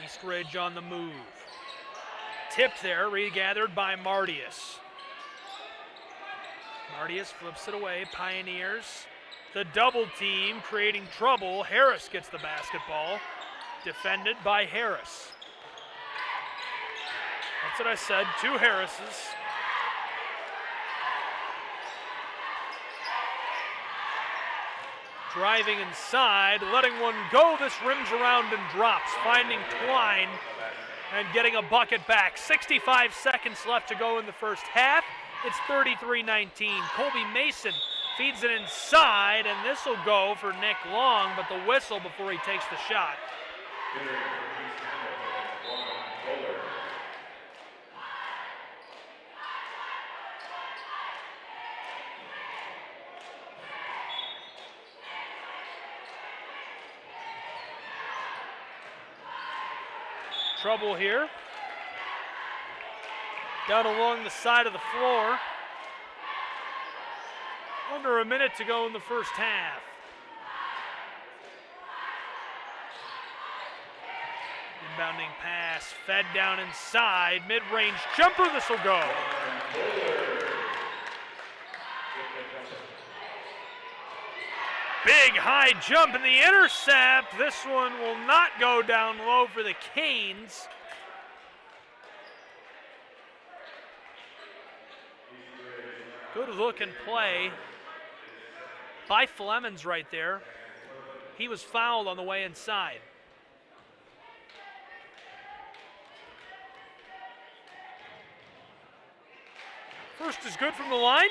East Ridge on the move. Tipped there, regathered by Martius. Martius flips it away. Pioneers, the double team creating trouble. Harris gets the basketball. Defended by Harris. That's what I said, 2 Harrises. Driving inside, letting one go. This rims around and drops, finding Twine and getting a bucket back. 65 seconds left to go in the first half. It's 33-19. Colby Mason feeds it inside, and this will go for Nick Long, but the whistle before he takes the shot. Trouble here. Down along the side of the floor. Under a minute to go in the first half. Inbounding pass, fed down inside, mid-range jumper, this will go. Big high jump in the intercept. This one will not go down low for the Canes. Good look and play by Flemons right there. He was fouled on the way inside. First is good from the line.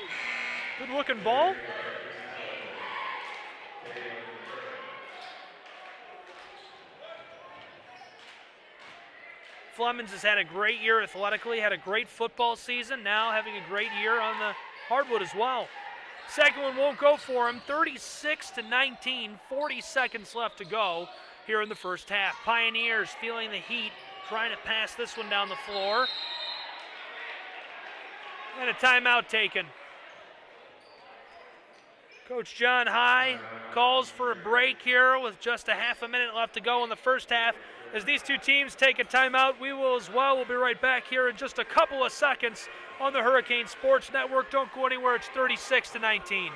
Good looking ball. Flemons has had a great year athletically, had a great football season, now having a great year on the hardwood as well. Second one won't go for him, 36-19, 40 seconds left to go here in the first half. Pioneers feeling the heat trying to pass this one down the floor. And a timeout taken. Coach John High calls for a break here with just a half a minute left to go in the first half. As these two teams take a timeout, we will as well. We'll be right back here in just a couple of seconds on the Hurricane Sports Network. Don't go anywhere. It's 36-19.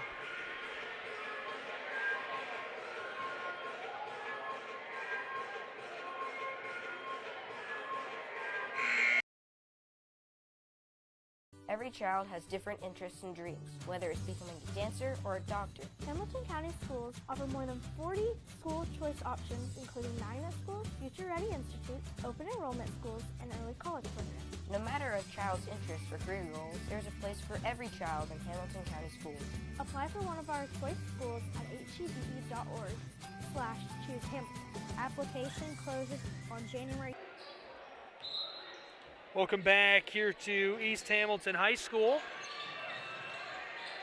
Every child has different interests and dreams, whether it's becoming a dancer or a doctor. Hamilton County Schools offer more than 40 school choice options, including 9 schools, Future Ready Institute, open enrollment schools, and early college programs. No matter a child's interest or career goals, there's a place for every child in Hamilton County Schools. Apply for one of our choice schools at hebe.org/choosehamilton. Application closes on January. Welcome back here to East Hamilton High School.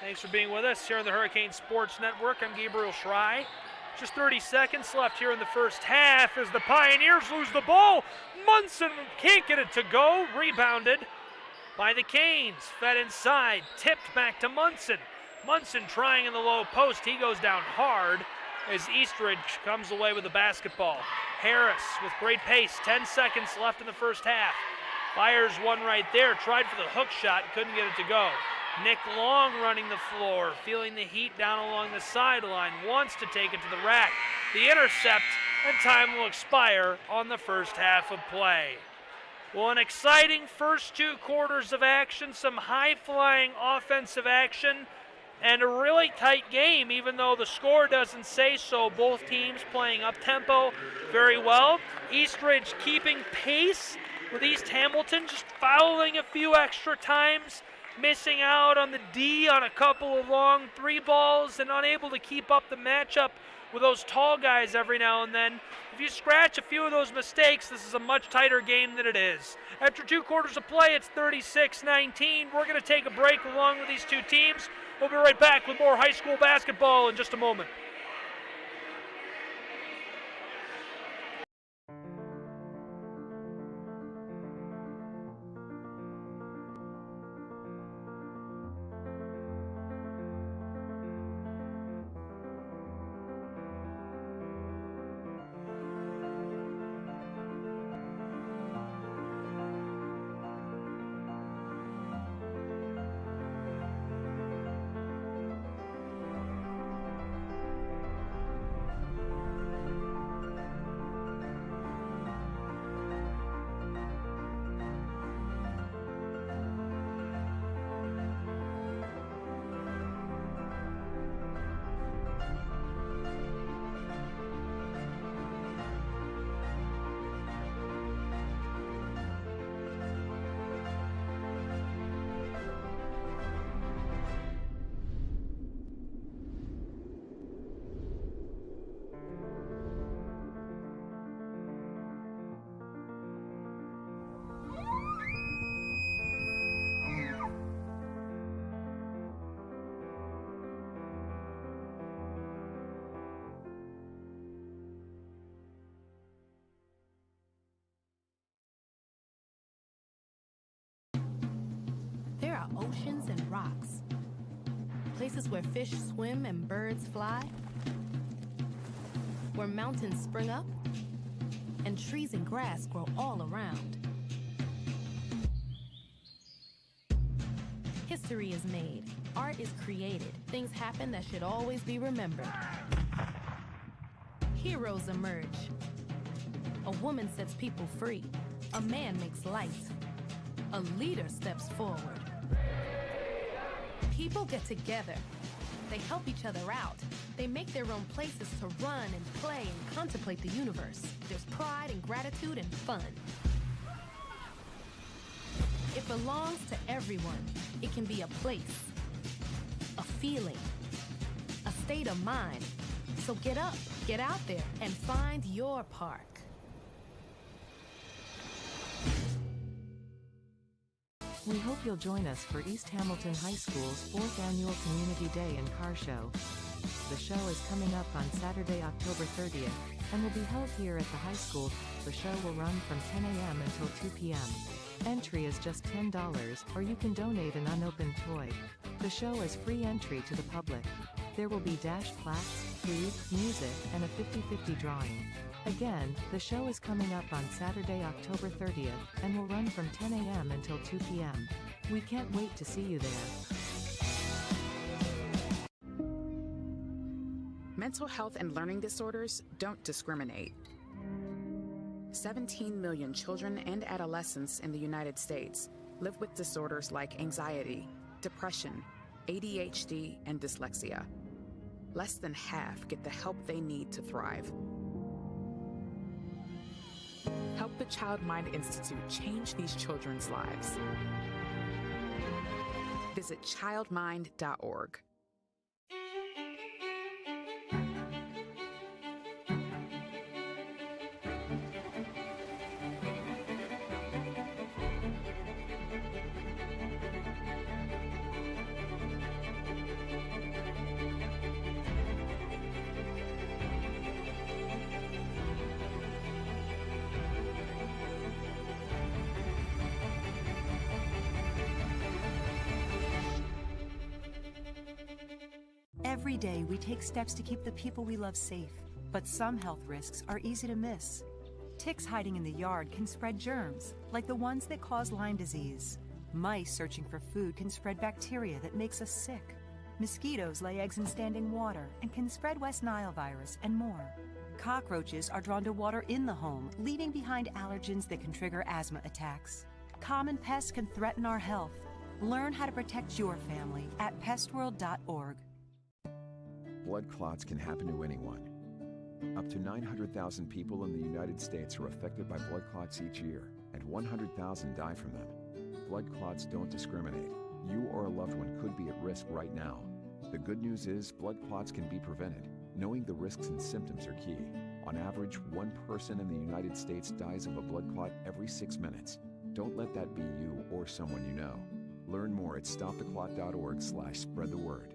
Thanks for being with us here on the Hurricane Sports Network. I'm Gabriel Schrei. Just 30 seconds left here in the first half as the Pioneers lose the ball. Munson can't get it to go. Rebounded by the Canes. Fed inside, tipped back to Munson. Munson trying in the low post. He goes down hard as Eastridge comes away with the basketball. Harris with great pace. 10 seconds left in the first half. Fires one right there, tried for the hook shot, couldn't get it to go. Nick Long running the floor, feeling the heat down along the sideline, wants to take it to the rack. The intercept, and time will expire on the first half of play. Well, an exciting first 2 quarters of action, some high-flying offensive action, and a really tight game, even though the score doesn't say so. Both teams playing up-tempo very well. Eastridge keeping pace with East Hamilton, just fouling a few extra times, missing out on the D on a couple of long 3 balls and unable to keep up the matchup with those tall guys every now and then. If you scratch a few of those mistakes, this is a much tighter game than it is. After 2 quarters of play, it's 36-19. We're going to take a break along with these two teams. We'll be right back with more high school basketball in just a moment. There are oceans and rocks, places where fish swim and birds fly, where mountains spring up and trees and grass grow all around. History is made, art is created, things happen that should always be remembered. Heroes emerge. A woman sets people free. A man makes light. A leader steps forward. People get together. They help each other out. They make their own places to run and play and contemplate the universe. There's pride and gratitude and fun. It belongs to everyone. It can be a place, a feeling, a state of mind. So get up, get out there, and find your park. We hope you'll join us for East Hamilton High School's 4th Annual Community Day and Car Show. The show is coming up on Saturday, October 30th, and will be held here at the high school. The show will run from 10 a.m. until 2 p.m. Entry is just $10, or you can donate an unopened toy. The show is free entry to the public. There will be dash plaques, food, music, and a 50-50 drawing. Again, the show is coming up on Saturday, October 30th, and will run from 10 a.m. until 2 p.m. We can't wait to see you there. Mental health and learning disorders don't discriminate. 17 million children and adolescents in the United States live with disorders like anxiety, depression, ADHD, and dyslexia. Less than half get the help they need to thrive. Help the Child Mind Institute change these children's lives. Visit childmind.org. Every day, we take steps to keep the people we love safe, but some health risks are easy to miss. Ticks hiding in the yard can spread germs, like the ones that cause Lyme disease. Mice searching for food can spread bacteria that makes us sick. Mosquitoes lay eggs in standing water and can spread West Nile virus and more. Cockroaches are drawn to water in the home, leaving behind allergens that can trigger asthma attacks. Common pests can threaten our health. Learn how to protect your family at pestworld.org. Blood clots can happen to anyone. Up to 900,000 people in the United States are affected by blood clots each year, and 100,000 die from them. Blood clots don't discriminate. You or a loved one could be at risk right now. The good news is blood clots can be prevented. Knowing the risks and symptoms are key. On average, one person in the United States dies of a blood clot every 6 minutes. Don't let that be you or someone you know. Learn more at stoptheclot.org/spread the word.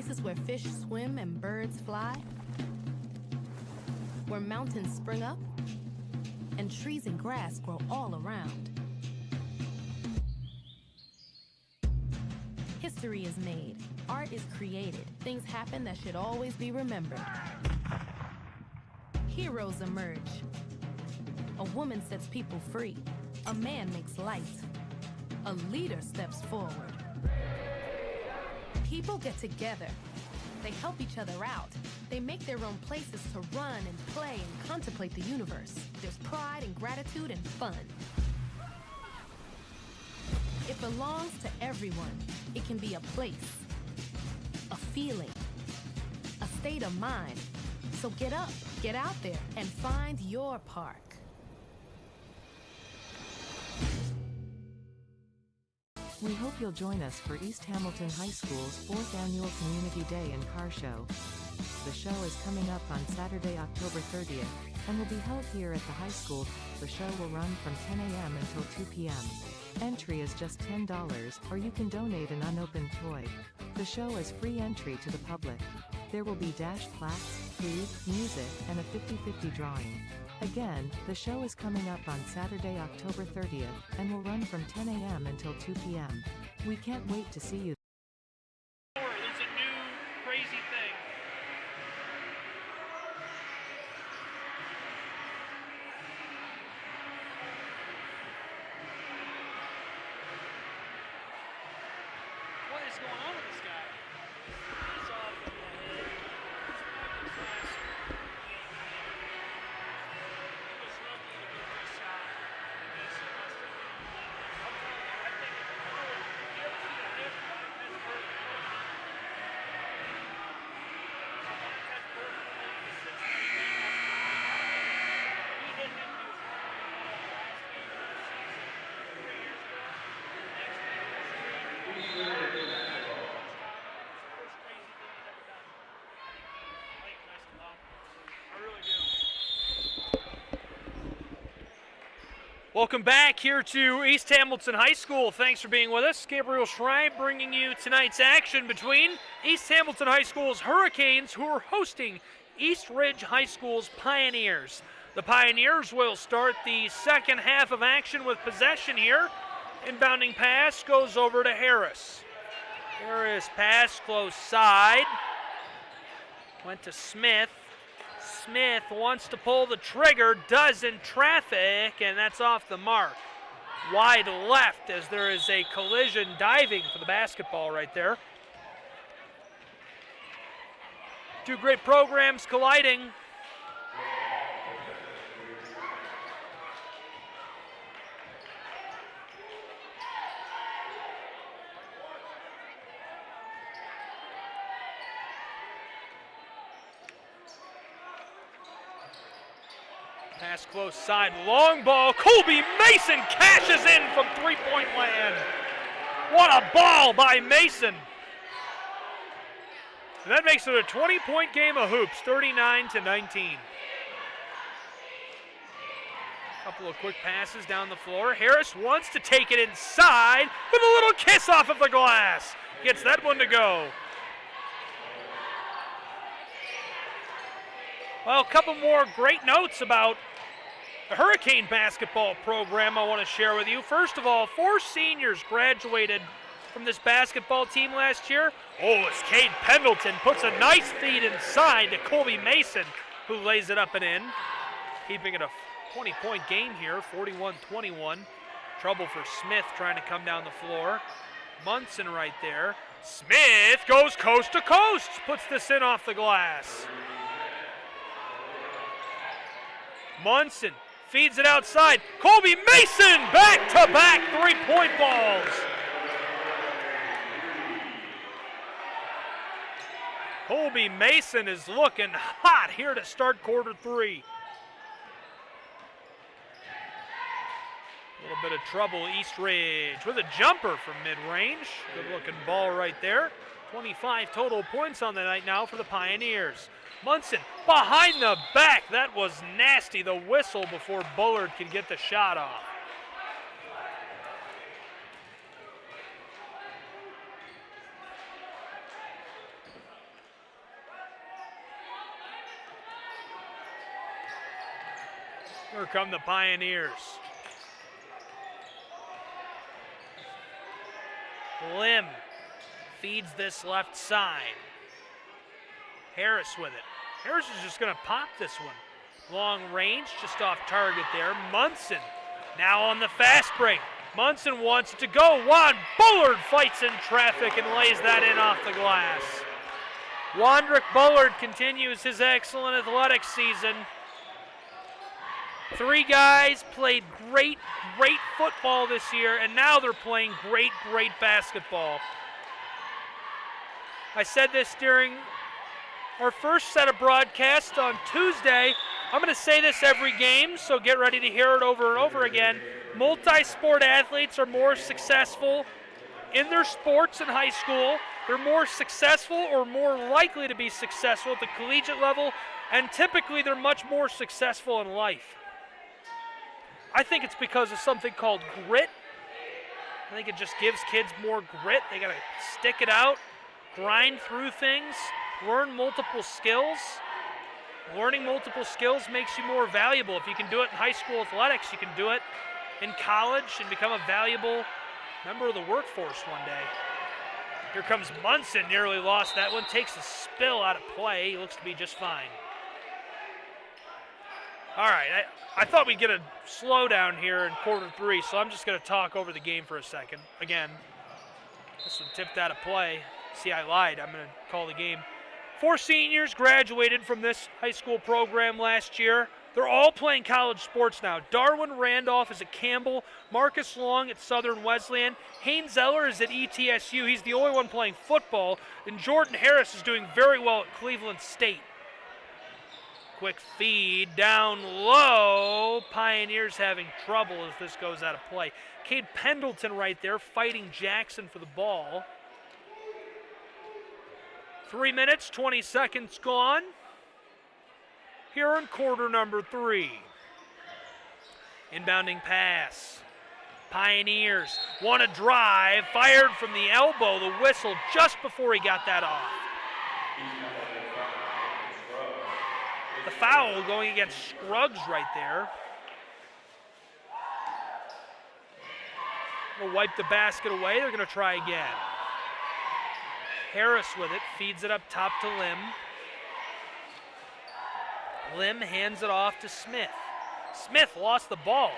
places where fish swim and birds fly, where mountains spring up and trees and grass grow all around. History is made, art is created, things happen that should always be remembered. Heroes emerge. A woman sets people free. A man makes light. A leader steps forward. People get together. They help each other out. They make their own places to run and play and contemplate the universe. There's pride and gratitude and fun. It belongs to everyone. It can be a place, a feeling, a state of mind. So get up, get out there, and find your park. We hope you'll join us for East Hamilton High School's 4th Annual Community Day and Car Show. The show is coming up on Saturday, October 30th, and will be held here at the high school. The show will run from 10 a.m. until 2 p.m. Entry is just $10, or you can donate an unopened toy. The show is free entry to the public. There will be dash plaques, food, music, and a 50-50 drawing. Again, the show is coming up on Saturday, October 30th, and will run from 10 a.m. until 2 p.m. We can't wait to see you. There's a new crazy thing. What is going on with this guy? He's off in the head. He's back in class. He was lucky to get this shot. Mason must have been. I'm telling you, I think if you ever see a hit by Pittsburgh, he didn't have to use last game of the season 3 years ago. Next game was Welcome back here to East Hamilton High School. Thanks for being with us. Gabriel Schreib bringing you tonight's action between East Hamilton High School's Hurricanes, who are hosting East Ridge High School's Pioneers. The Pioneers will start the second half of action with possession here. Inbounding pass goes over to Harris. Harris pass close side. Went to Smith. Smith wants to pull the trigger, does in traffic, and that's off the mark. Wide left as there is a collision diving for the basketball right there. Two great programs colliding. Pass close side, long ball. Colby Mason cashes in from three-point land. What a ball by Mason. And that makes it a 20-point game of hoops, 39-19. Couple of quick passes down the floor. Harris wants to take it inside with a little kiss off of the glass. Gets that one to go. Well, a couple more great notes about the Hurricane basketball program I want to share with you. First of all, 4 seniors graduated from this basketball team last year. Oh, as Cade Pendleton puts a nice feed inside to Colby Mason, who lays it up and in. Keeping it a 20-point game here, 41-21. Trouble for Smith trying to come down the floor. Munson right there. Smith goes coast to coast, puts this in off the glass. Munson feeds it outside. Colby Mason, back-to-back three-point balls. Colby Mason is looking hot here to start quarter 3. A little bit of trouble, East Ridge with a jumper from mid-range. Good-looking ball right there. 25 total points on the night now for the Pioneers. Munson behind the back. That was nasty. The whistle before Bullard can get the shot off. Here come the Pioneers. Lim feeds this left side. Harris with it. Harris is just going to pop this one. Long range, just off target there. Munson now on the fast break. Munson wants it to go. Juan Bullard fights in traffic and lays that in off the glass. Wandrick Bullard continues his excellent athletics season. 3 guys played great football this year, and now they're playing great basketball. I said this during our first set of broadcasts on Tuesday. I'm going to say this every game, so get ready to hear it over and over again. Multi-sport athletes are more successful in their sports in high school. They're more successful or more likely to be successful at the collegiate level, and typically they're much more successful in life. I think it's because of something called grit. I think it just gives kids more grit. They got to stick it out, grind through things, learn multiple skills. Learning multiple skills makes you more valuable. If you can do it in high school athletics, you can do it in college and become a valuable member of the workforce one day. Here comes Munson, nearly lost that one, takes a spill out of play. He looks to be just fine. All right, I thought we'd get a slowdown here in quarter 3, so I'm just going to talk over the game for a second. Again, this one tipped out of play. See, I lied. I'm going to call the game. 4 seniors graduated from this high school program last year. They're all playing college sports now. Darwin Randolph is at Campbell. Marcus Long at Southern Wesleyan. Haynes Zeller is at ETSU. He's the only one playing football. And Jordan Harris is doing very well at Cleveland State. Quick feed down low. Pioneers having trouble as this goes out of play. Cade Pendleton right there fighting Jackson for the ball. 3 minutes, 20 seconds gone. Here in quarter number 3. Inbounding pass. Pioneers want to drive. Fired from the elbow. The whistle just before he got that off. The foul going against Scruggs right there. We'll wipe the basket away. They're going to try again. Harris with it, feeds it up top to Lim. Lim hands it off to Smith. Smith lost the ball.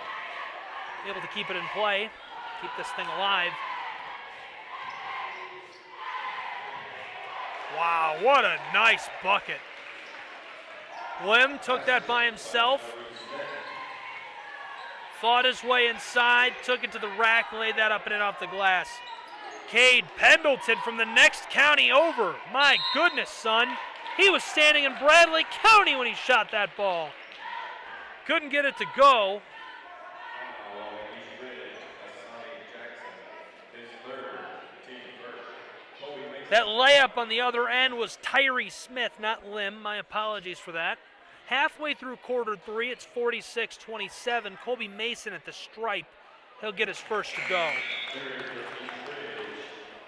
Able to keep it in play, keep this thing alive. Wow, what a nice bucket. Lim took that by himself. Fought his way inside, took it to the rack, laid that up and in off the glass. Cade Pendleton from the next county over. My goodness, son. He was standing in Bradley County when he shot that ball. Couldn't get it to go. That layup on the other end was Tyree Smith, not Lim. My apologies for that. Halfway through quarter 3, it's 46-27. Colby Mason at the stripe. He'll get his first to go.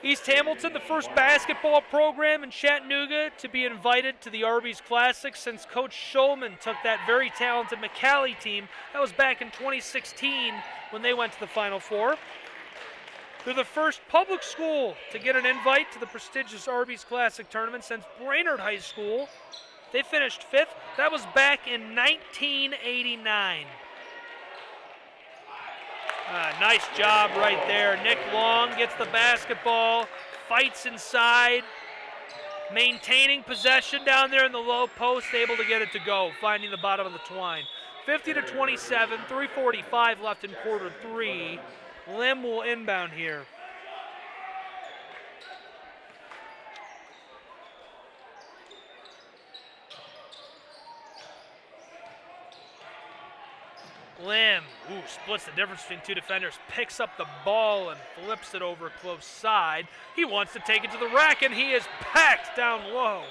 East Hamilton, the first basketball program in Chattanooga to be invited to the Arby's Classic since Coach Schulman took that very talented McCallie team. That was back in 2016 when they went to the Final Four. They're the first public school to get an invite to the prestigious Arby's Classic tournament since Brainerd High School. They finished 5th. That was back in 1989. Nice job right there. Nick Long gets the basketball, fights inside, maintaining possession down there in the low post, able to get it to go, finding the bottom of the twine. 50-27, 3:45 left in quarter 3. Lim will inbound here. Lim, splits the difference between 2 defenders, picks up the ball and flips it over close side. He wants to take it to the rack, and he is packed down low.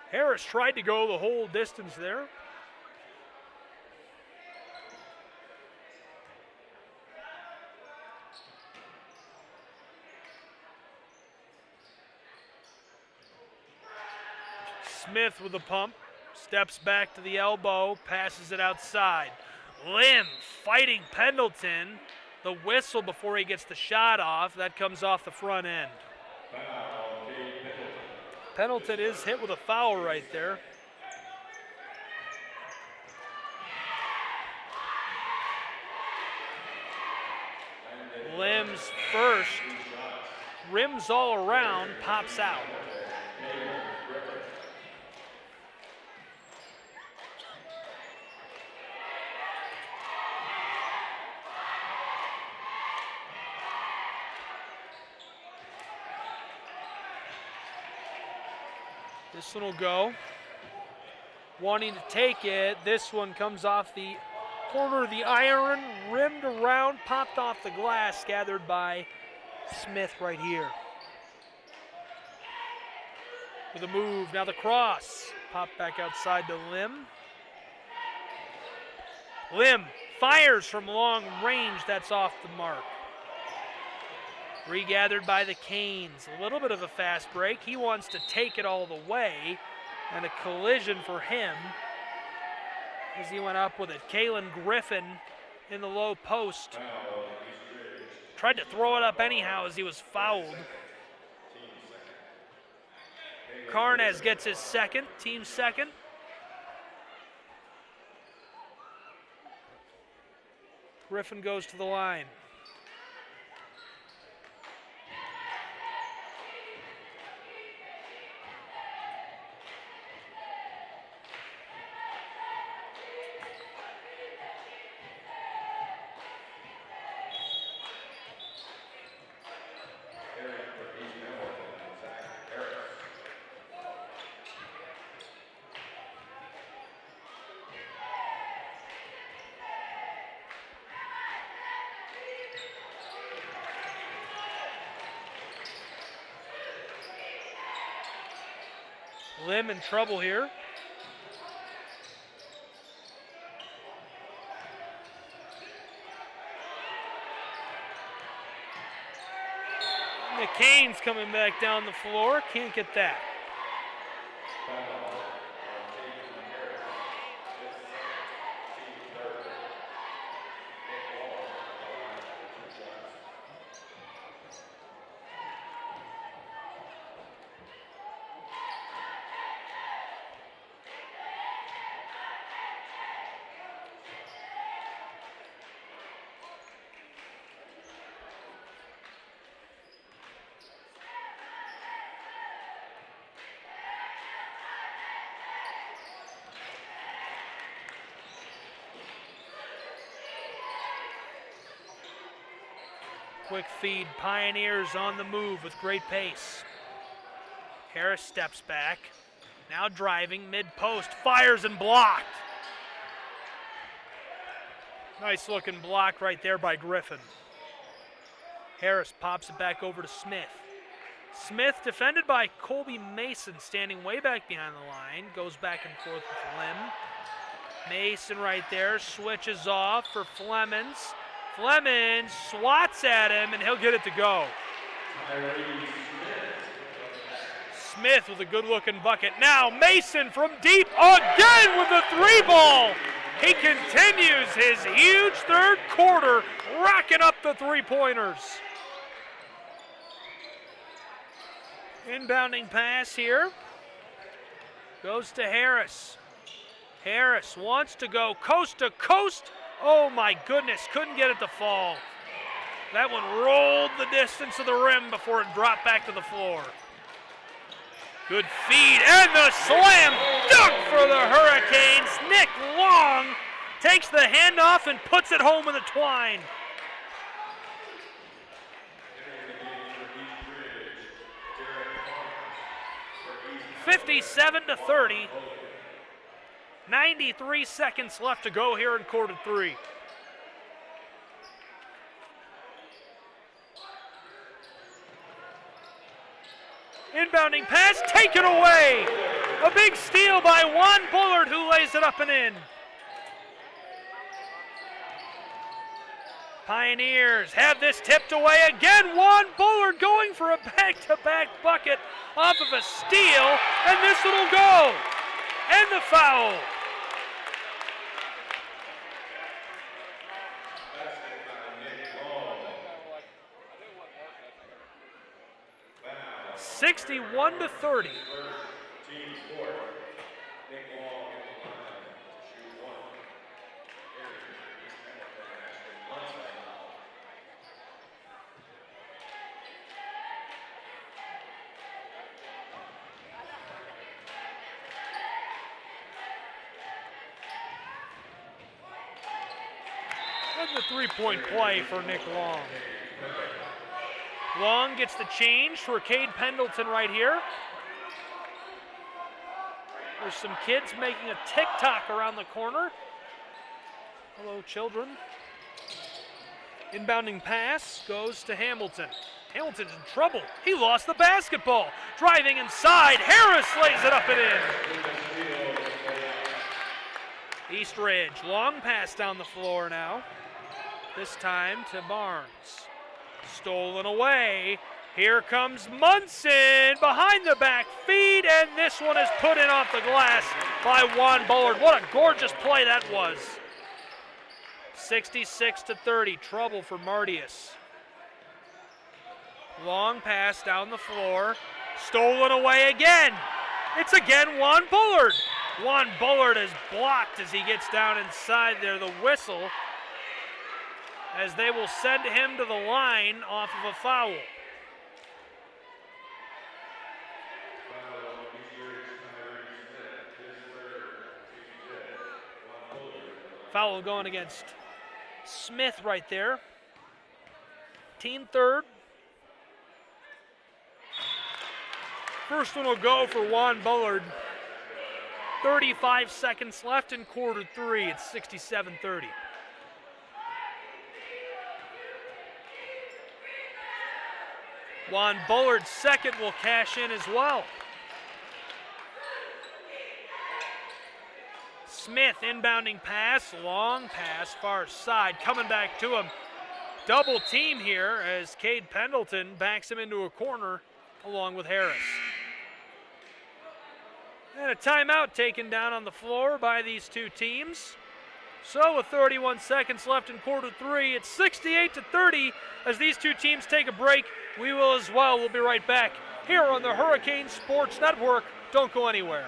Harris tried to go the whole distance there. Smith with the pump. Steps back to the elbow, passes it outside. Lim fighting Pendleton. The whistle before he gets the shot off. That comes off the front end. Pendleton is hit with a foul right there. Lim's first. Rims all around, pops out. This one will go. Wanting to take it. This one comes off the corner of the iron, rimmed around, popped off the glass, gathered by Smith right here. With a move, now the cross. Popped back outside to Lim. Lim fires from long range, that's off the mark. Regathered by the Canes. A little bit of a fast break. He wants to take it all the way, and a collision for him as he went up with it. Kalen Griffin in the low post. Tried to throw it up anyhow as he was fouled. Carnes gets his second, team second. Griffin goes to the line. Lim in trouble here. And the Canes coming back down the floor. Can't get that. Quick feed, Pioneers on the move with great pace. Harris steps back, now driving, mid-post, fires and blocked. Nice looking block right there by Griffin. Harris pops it back over to Smith. Smith defended by Colby Mason, standing way back behind the line, goes back and forth with Lim. Mason right there, switches off for Flemons. Flemons swats at him, and he'll get it to go. Smith with a good-looking bucket. Now Mason from deep again with the three ball. He continues his huge third quarter, racking up the three-pointers. Inbounding pass here. Goes to Harris. Harris wants to go coast to coast. Oh my goodness, couldn't get it to fall. That one rolled the distance of the rim before it dropped back to the floor. Good feed and the slam dunk for the Hurricanes. Nick Long takes the handoff and puts it home in the twine. (57-30). 93 seconds left to go here in quarter three. Inbounding pass taken away. A big steal by Juan Bullard, who lays it up and in. Pioneers have this tipped away again. Juan Bullard going for a back-to-back bucket off of a steal, and this one will go. And the foul. (61-30). And the three-point play for Nick Long. Long gets the change for Cade Pendleton right here. There's some kids making a TikTok around the corner. Hello, children. Inbounding pass goes to Hamilton. Hamilton's in trouble. He lost the basketball. Driving inside, Harris lays it up and in. East Ridge, long pass down the floor now. This time to Barnes. Stolen away. Here comes Munson behind the back feed, and this one is put in off the glass by Juan Bullard. What a gorgeous play that was. 66-30, trouble for Martius. Long pass down the floor. Stolen away again. It's again Juan Bullard. Juan Bullard is blocked as he gets down inside there. The whistle, as they will send him to the line off of a foul. Foul going against Smith right there. Team third. First one will go for Juan Bullard. 35 seconds left in quarter three. It's 67-30. Juan Bullard's second will cash in as well. Smith inbounding pass, long pass, far side, coming back to him. Double team here as Cade Pendleton backs him into a corner along with Harris. And a timeout taken down on the floor by these two teams. So with 31 seconds left in quarter three, it's 68-30 as these two teams take a break. We will as well. We'll be right back here on the Hurricane Sports Network. Don't go anywhere.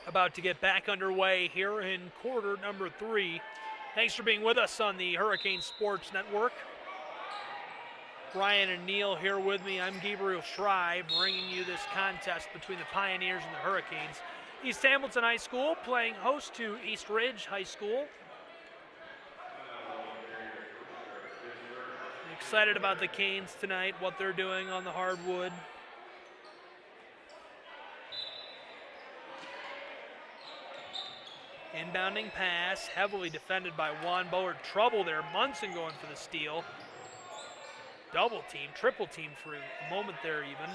About to get back underway here in quarter number three. Thanks for being with us on the Hurricane Sports Network. Brian and Neil here with me. I'm Gabriel Schrei, bringing you this contest between the Pioneers and the Hurricanes. East Hamilton High School playing host to East Ridge High School. Excited about the Canes tonight, what they're doing on the hardwood. Inbounding pass, heavily defended by Juan Bullard. Trouble there, Munson going for the steal. Double team, triple team for a moment there even.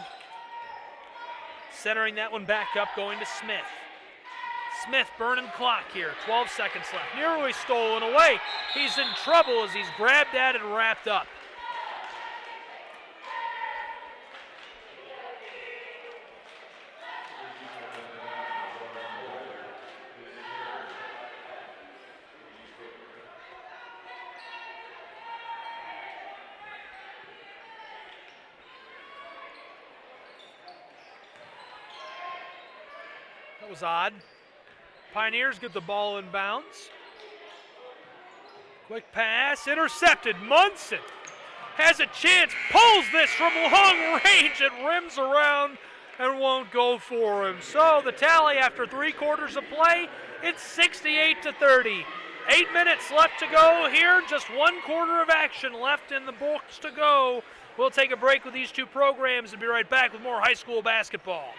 Centering that one back up, going to Smith. Smith burning clock here, 12 seconds left. Nearly stolen away. He's in trouble as he's grabbed at and wrapped up. Was odd. Pioneers get the ball in bounds. Quick pass, intercepted. Munson has a chance, pulls this from long range. It rims around and won't go for him. So the tally after 3 quarters of play, it's 68-30. 8 minutes left to go here. Just 1 quarter of action left in the books to go. We'll take a break with these 2 programs and be right back with more high school basketball.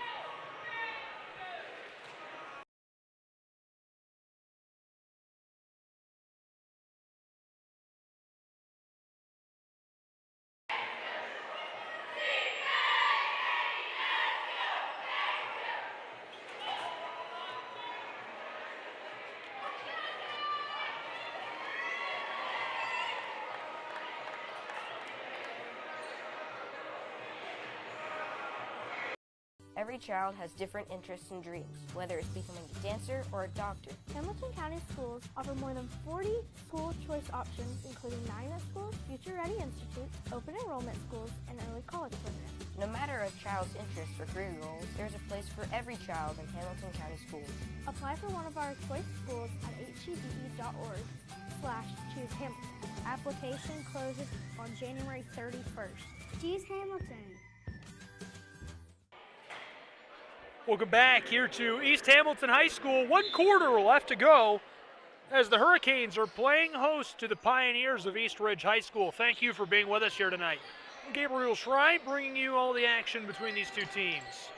Every child has different interests and dreams, whether it's becoming a dancer or a doctor. Hamilton County Schools offer more than 40 school choice options, including magnet schools, Future Ready institutes, open enrollment schools, and early college programs. No matter a child's interests or career goals, there's a place for every child in Hamilton County Schools. Apply for one of our choice schools at hebe.org/choosehamilton. Application closes on January 31st. Choose Hamilton. Welcome back here to East Hamilton High School. 1 quarter left to go as the Hurricanes are playing host to the Pioneers of East Ridge High School. Thank you for being with us here tonight. I'm Gabriel Schrei, bringing you all the action between these 2 teams.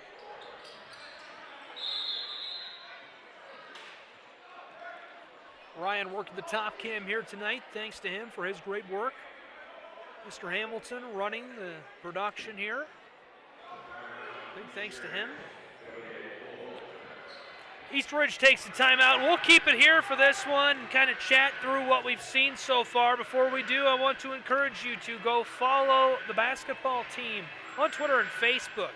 Ryan working the top cam here tonight. Thanks to him for his great work. Mr. Hamilton running the production here. Big thanks to him. East Ridge takes the timeout. We'll keep it here for this one, kind of chat through what we've seen so far. Before we do, I want to encourage you to go follow the basketball team on Twitter and Facebook.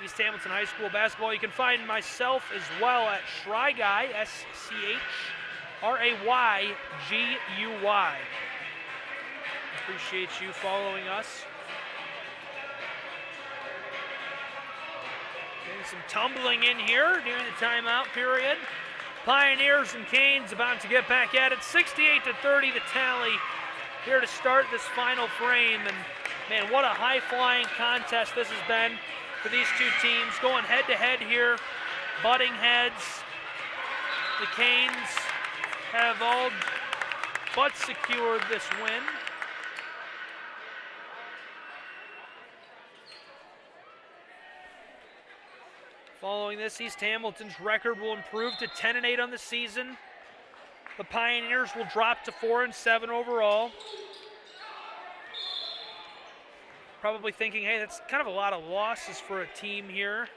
East Hamilton High School basketball. You can find myself as well at SchreiGuy, SCHRAYGUY. Appreciate you following us. Getting some tumbling in here during the timeout period. Pioneers and Canes about to get back at it. 68-30 the tally here to start this final frame. And man, what a high-flying contest this has been for these 2 teams. Going head-to-head here, butting heads. The Canes have all but secured this win. Following this, East Hamilton's record will improve to 10-8 on the season. The Pioneers will drop to 4-7 overall. Probably thinking, hey, that's kind of a lot of losses for a team here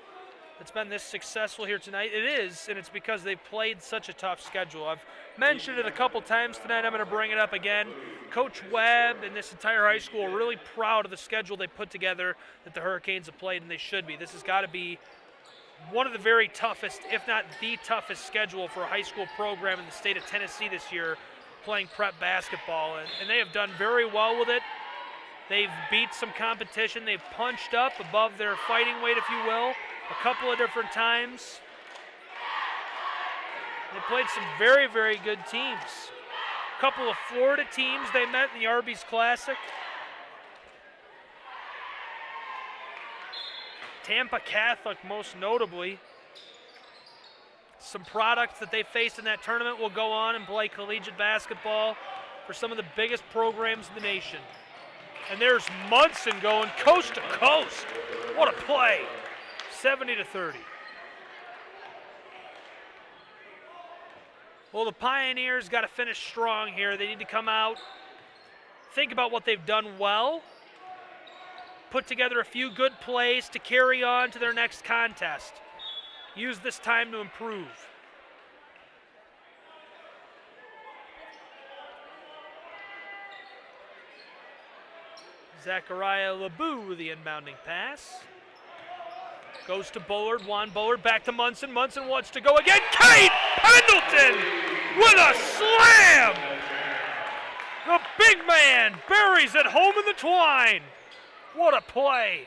that's been this successful here tonight. It is, and it's because they've played such a tough schedule. I've mentioned it a couple times tonight. I'm going to bring it up again. Coach Webb and this entire high school are really proud of the schedule they put together that the Hurricanes have played, and they should be. This has got to be one of the very toughest, if not the toughest schedule for a high school program in the state of Tennessee this year, playing prep basketball. And they have done very well with it. They've beat some competition. They've punched up above their fighting weight, if you will, a couple of different times. They played some very, very good teams. A couple of Florida teams they met in the Arby's Classic. Tampa Catholic, most notably. Some products that they faced in that tournament will go on and play collegiate basketball for some of the biggest programs in the nation. And there's Munson going coast to coast. What a play. 70-30. Well, the Pioneers got to finish strong here. They need to come out, think about what they've done well, put together a few good plays to carry on to their next contest. Use this time to improve. Zachariah LeBou with the inbounding pass. Goes to Bullard. Juan Bullard back to Munson. Munson wants to go again. Kate Pendleton with a slam! The big man buries it home in the twine. What a play.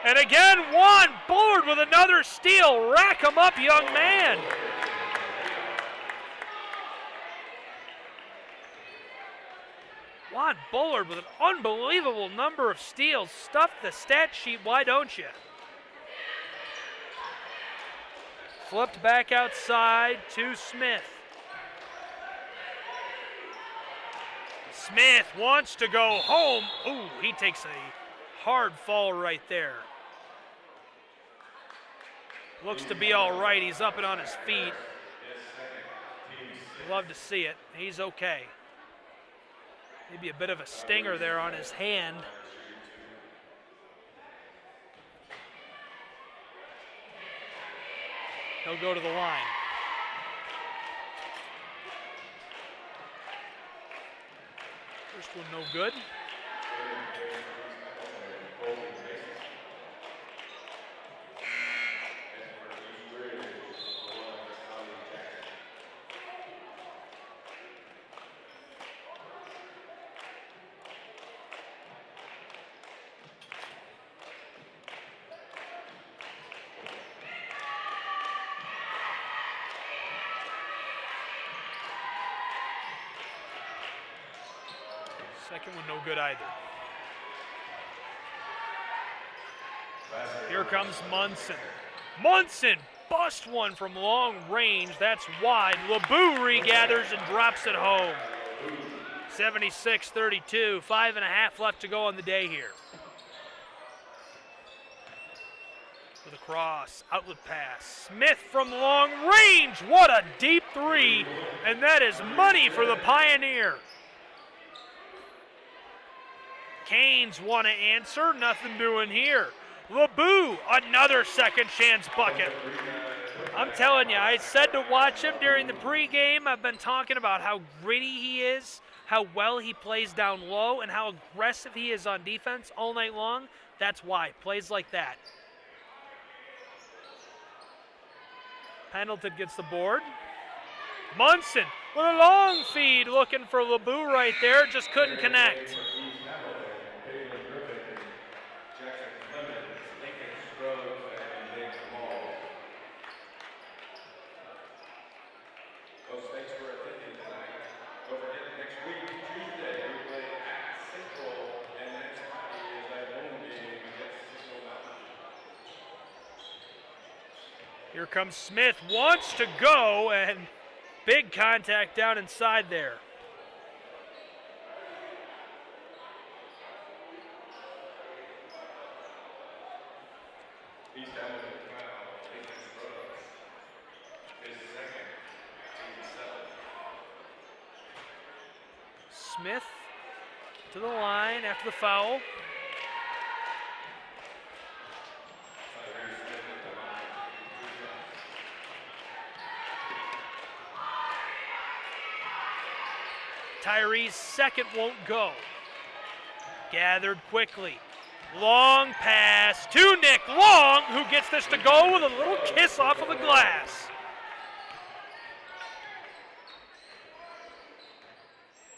And again, Juan Bullard with another steal. Rack him up, young man. Juan Bullard with an unbelievable number of steals. Stuff the stat sheet, why don't you? Flipped back outside to Smith. Smith wants to go home. Ooh, he takes a hard fall right there. Looks to be all right. He's up and on his feet. Love to see it. He's okay. Maybe a bit of a stinger there on his hand. He'll go to the line. First one no good. Second one no good either. Here comes Munson. Munson bust one from long range. That's wide. LeBoux regathers and drops it home. 76-32. 5.5 left to go on the day here. With a cross, outlet pass. Smith from long range. What a deep three. And that is money for the Pioneer. Canes want to answer, nothing doing here. LeBoux, another second chance bucket. I'm telling you, I said to watch him during the pregame. I've been talking about how gritty he is, how well he plays down low, and how aggressive he is on defense all night long. That's why, plays like that. Pendleton gets the board. Munson with a long feed looking for LeBoux right there, just couldn't connect. Here comes Smith, wants to go, and big contact down inside there. Smith to the line after the foul. Tyree's second won't go. Gathered quickly. Long pass to Nick Long, who gets this to go with a little kiss off of the glass.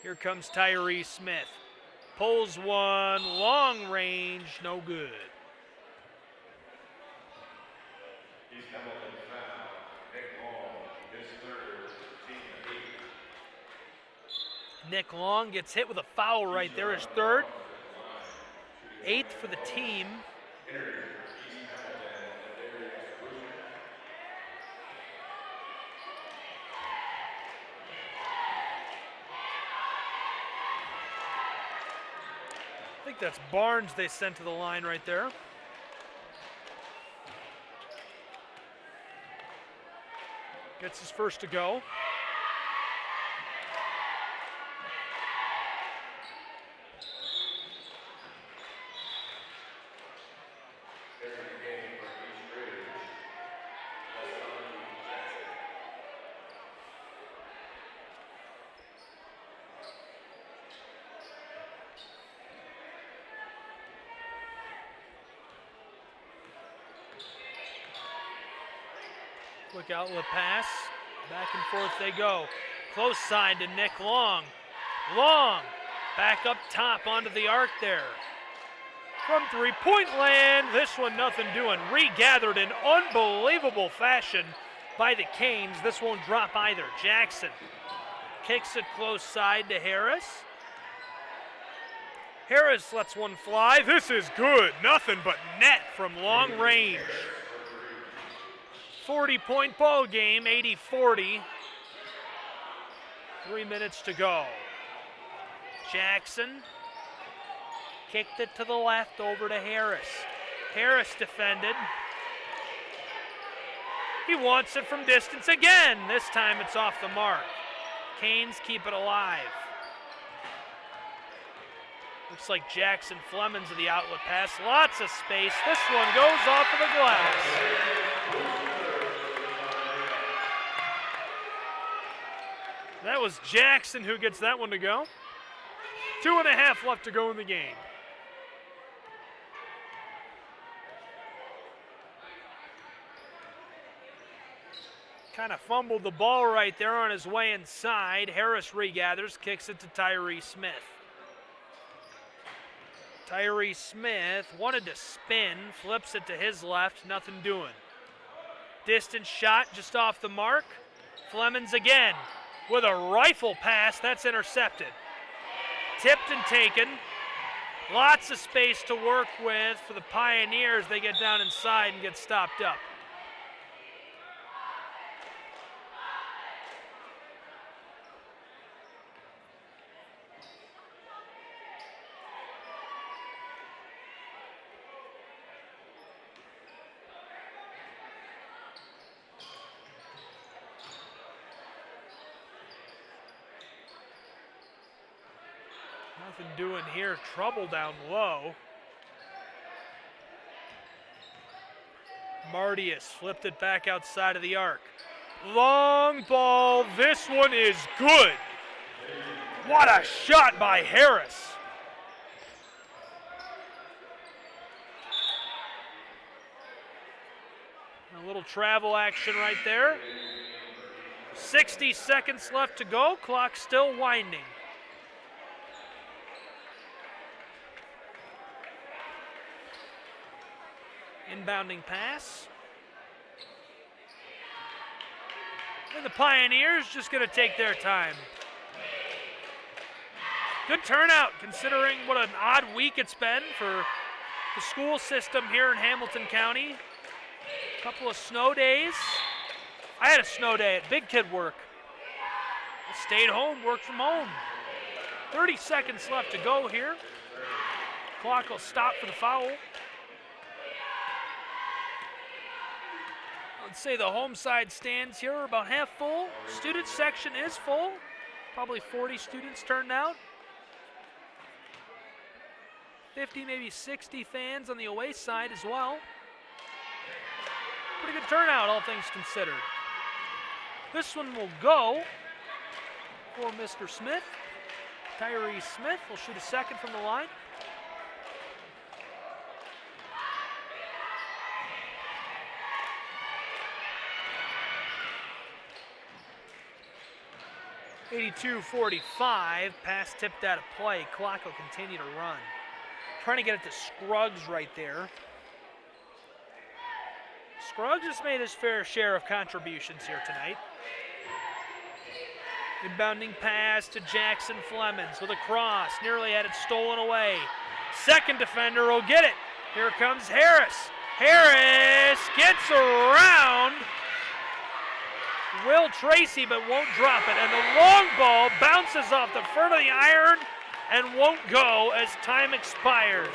Here comes Tyree Smith. Pulls one, long range, no good. Nick Long gets hit with a foul right there, his third. 8th for the team. I think that's Barnes they sent to the line right there. Gets his first to go. Quick outlet pass. Back and forth they go. Close side to Nick Long. Long back up top onto the arc there. From three-point land, this one nothing doing. Regathered in unbelievable fashion by the Canes. This won't drop either. Jackson kicks it close side to Harris. Harris lets one fly. This is good. Nothing but net from long range. 40-point ball game, 80-40. 3 minutes to go. Jackson kicked it to the left over to Harris. Harris defended. He wants it from distance again. This time it's off the mark. Canes keep it alive. Looks like Jackson Flemings of the outlet pass. Lots of space. This one goes off of the glass. That was Jackson who gets that one to go. 2.5 left to go in the game. Kind of fumbled the ball right there on his way inside. Harris regathers, kicks it to Tyree Smith. Tyree Smith wanted to spin, flips it to his left, nothing doing. Distance shot just off the mark. Flemings again with a rifle pass, that's intercepted. Tipped and taken. Lots of space to work with for the Pioneers. They get down inside and get stopped up. Nothing doing here, trouble down low. Martius flipped it back outside of the arc. Long ball, this one is good. What a shot by Harris. A little travel action right there. 60 seconds left to go, clock still winding. Inbounding pass. And the Pioneers just going to take their time. Good turnout considering what an odd week it's been for the school system here in Hamilton County. A couple of snow days. I had a snow day at Big Kid work. I stayed home, worked from home. 30 seconds left to go here. Clock will stop for the foul. Let's say the home side stands here are about half full. Student section is full. Probably 40 students turned out. 50, maybe 60 fans on the away side as well. Pretty good turnout, all things considered. This one will go for Mr. Smith. Tyree Smith will shoot a second from the line. .82-45, pass tipped out of play. Clock will continue to run. Trying to get it to Scruggs right there. Scruggs has made his fair share of contributions here tonight. Inbounding pass to Jackson Flemings with a cross. Nearly had it stolen away. Second defender will get it. Here comes Harris. Harris gets around Will Tracy, but won't drop it. And the long ball bounces off the front of the iron and won't go as time expires.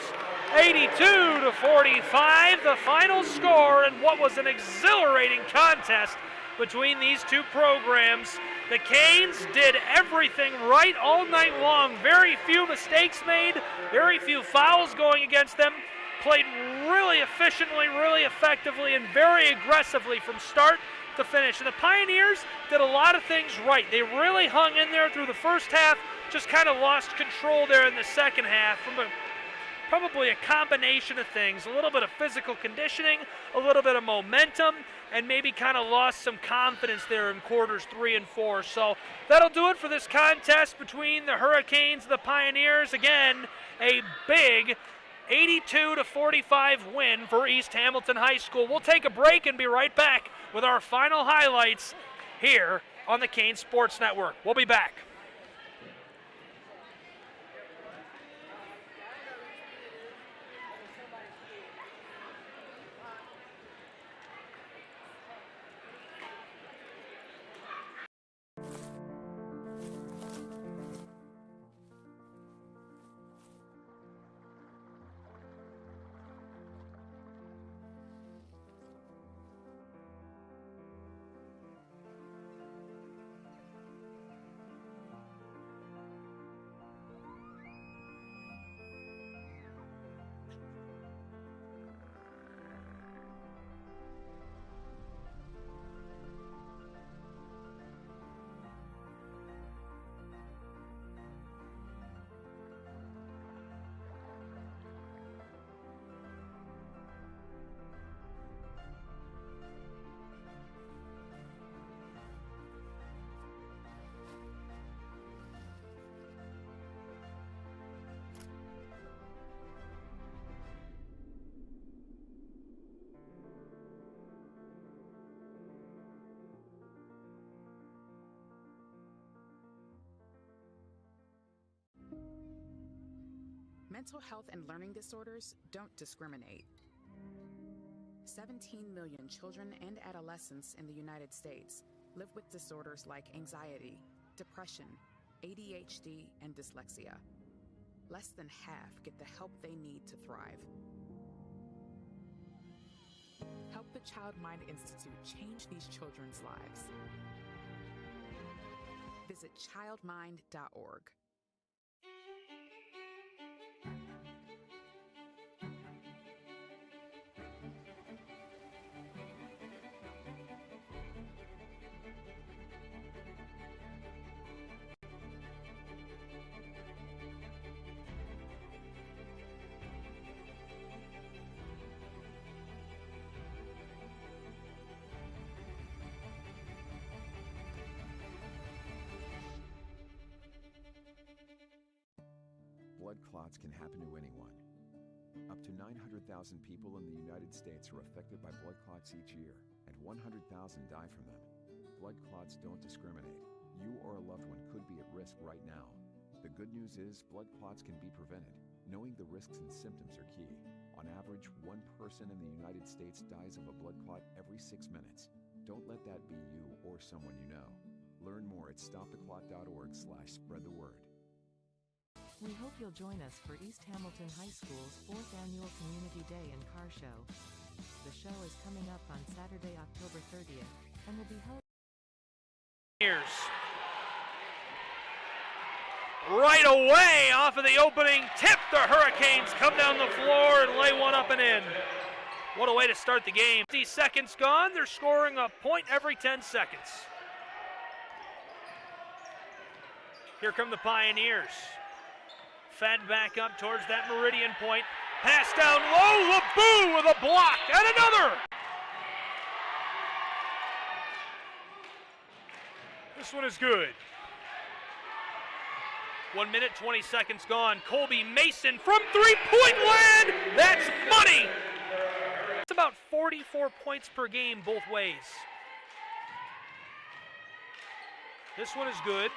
82-45, the final score in what was an exhilarating contest between these two programs. The Canes did everything right all night long. Very few mistakes made, very few fouls going against them. Played really efficiently, really effectively, and very aggressively from start to finish. And the Pioneers did a lot of things right. They really hung in there through the first half, just kind of lost control there in the second half from probably a combination of things. A little bit of physical conditioning, a little bit of momentum, and maybe kind of lost some confidence there in quarters 3 and 4. So that'll do it for this contest between the Hurricanes and the Pioneers. Again, a big 82-45 win for East Hamilton High School. We'll take a break and be right back with our final highlights here on the Canes Sports Network. We'll be back. Mental health and learning disorders don't discriminate. 17 million children and adolescents in the United States live with disorders like anxiety, depression, ADHD, and dyslexia. Less than half get the help they need to thrive. Help the Child Mind Institute change these children's lives. Visit childmind.org. Blood clots can happen to anyone. Up to 900,000 people in the United States are affected by blood clots each year, and 100,000 die from them. Blood clots don't discriminate. You or a loved one could be at risk right now. The good news is blood clots can be prevented. Knowing the risks and symptoms are key. On average, one person in the United States dies of a blood clot every 6 minutes. Don't let that be you or someone you know. Learn more at stoptheclot.org/spread the word. We hope you'll join us for East Hamilton High School's 4th Annual Community Day and Car Show. The show is coming up on Saturday, October 30th, and will be held right away off of the opening tip. The Hurricanes come down the floor and lay one up and in. What a way to start the game. 50 seconds gone. They're scoring a point every 10 seconds. Here come the Pioneers. Fed back up towards that meridian point. Pass down low. LeBou with a block and another. This one is good. 1 minute, 20 seconds gone. Colby Mason from three-point land. That's money. It's about 44 points per game both ways. This one is good.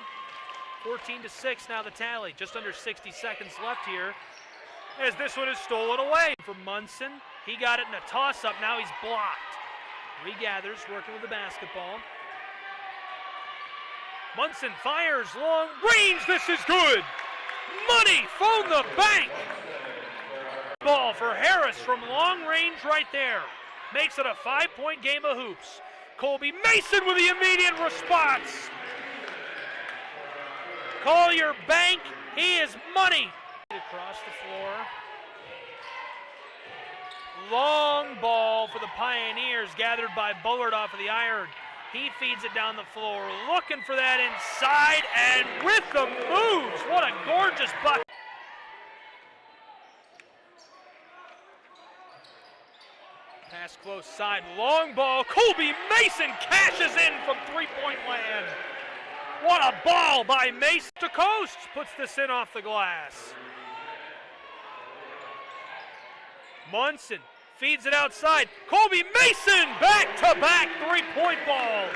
14-6 now the tally. Just under 60 seconds left here as this one is stolen away from Munson. He got it in a toss-up. Now he's blocked. Regathers, working with the basketball. Munson fires long range. This is good. Money, phone the bank. Ball for Harris from long range right there. Makes it a 5-point game of hoops. Colby Mason with the immediate response. Call your bank, he is money. Across the floor. Long ball for the Pioneers, gathered by Bullard off of the iron. He feeds it down the floor, looking for that inside, and with the moves, what a gorgeous bucket. Pass close side, long ball. Colby Mason cashes in from three-point land. What a ball by Mason. To Coast puts this in off the glass. Munson feeds it outside. Colby Mason, back-to-back three-point balls.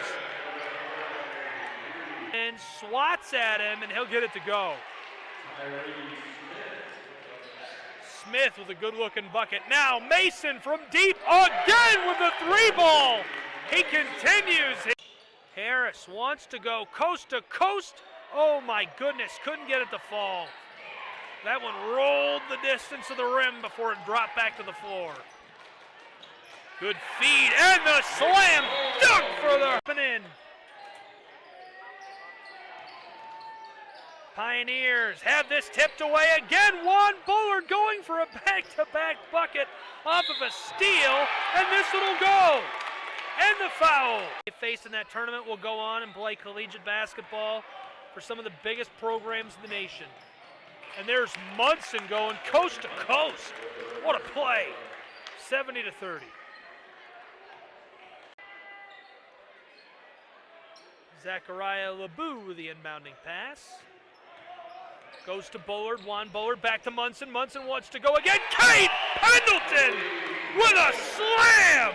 And swats at him, and he'll get it to go. Smith with a good-looking bucket. Now Mason from deep again with the three ball. He continues. Harris wants to go coast to coast. Oh my goodness, couldn't get it to fall. That one rolled the distance of the rim before it dropped back to the floor. Good feed and the slam dunk for the in. Pioneers have this tipped away again. Juan Bullard going for a back-to-back bucket off of a steal, and this one will go. And the foul. Faced in that tournament will go on and play collegiate basketball for some of the biggest programs in the nation. And there's Munson going coast to coast. What a play. 70-30. Zachariah LeBou with the inbounding pass. Goes to Bullard. Juan Bullard back to Munson. Munson wants to go again. Cade Pendleton with a slam.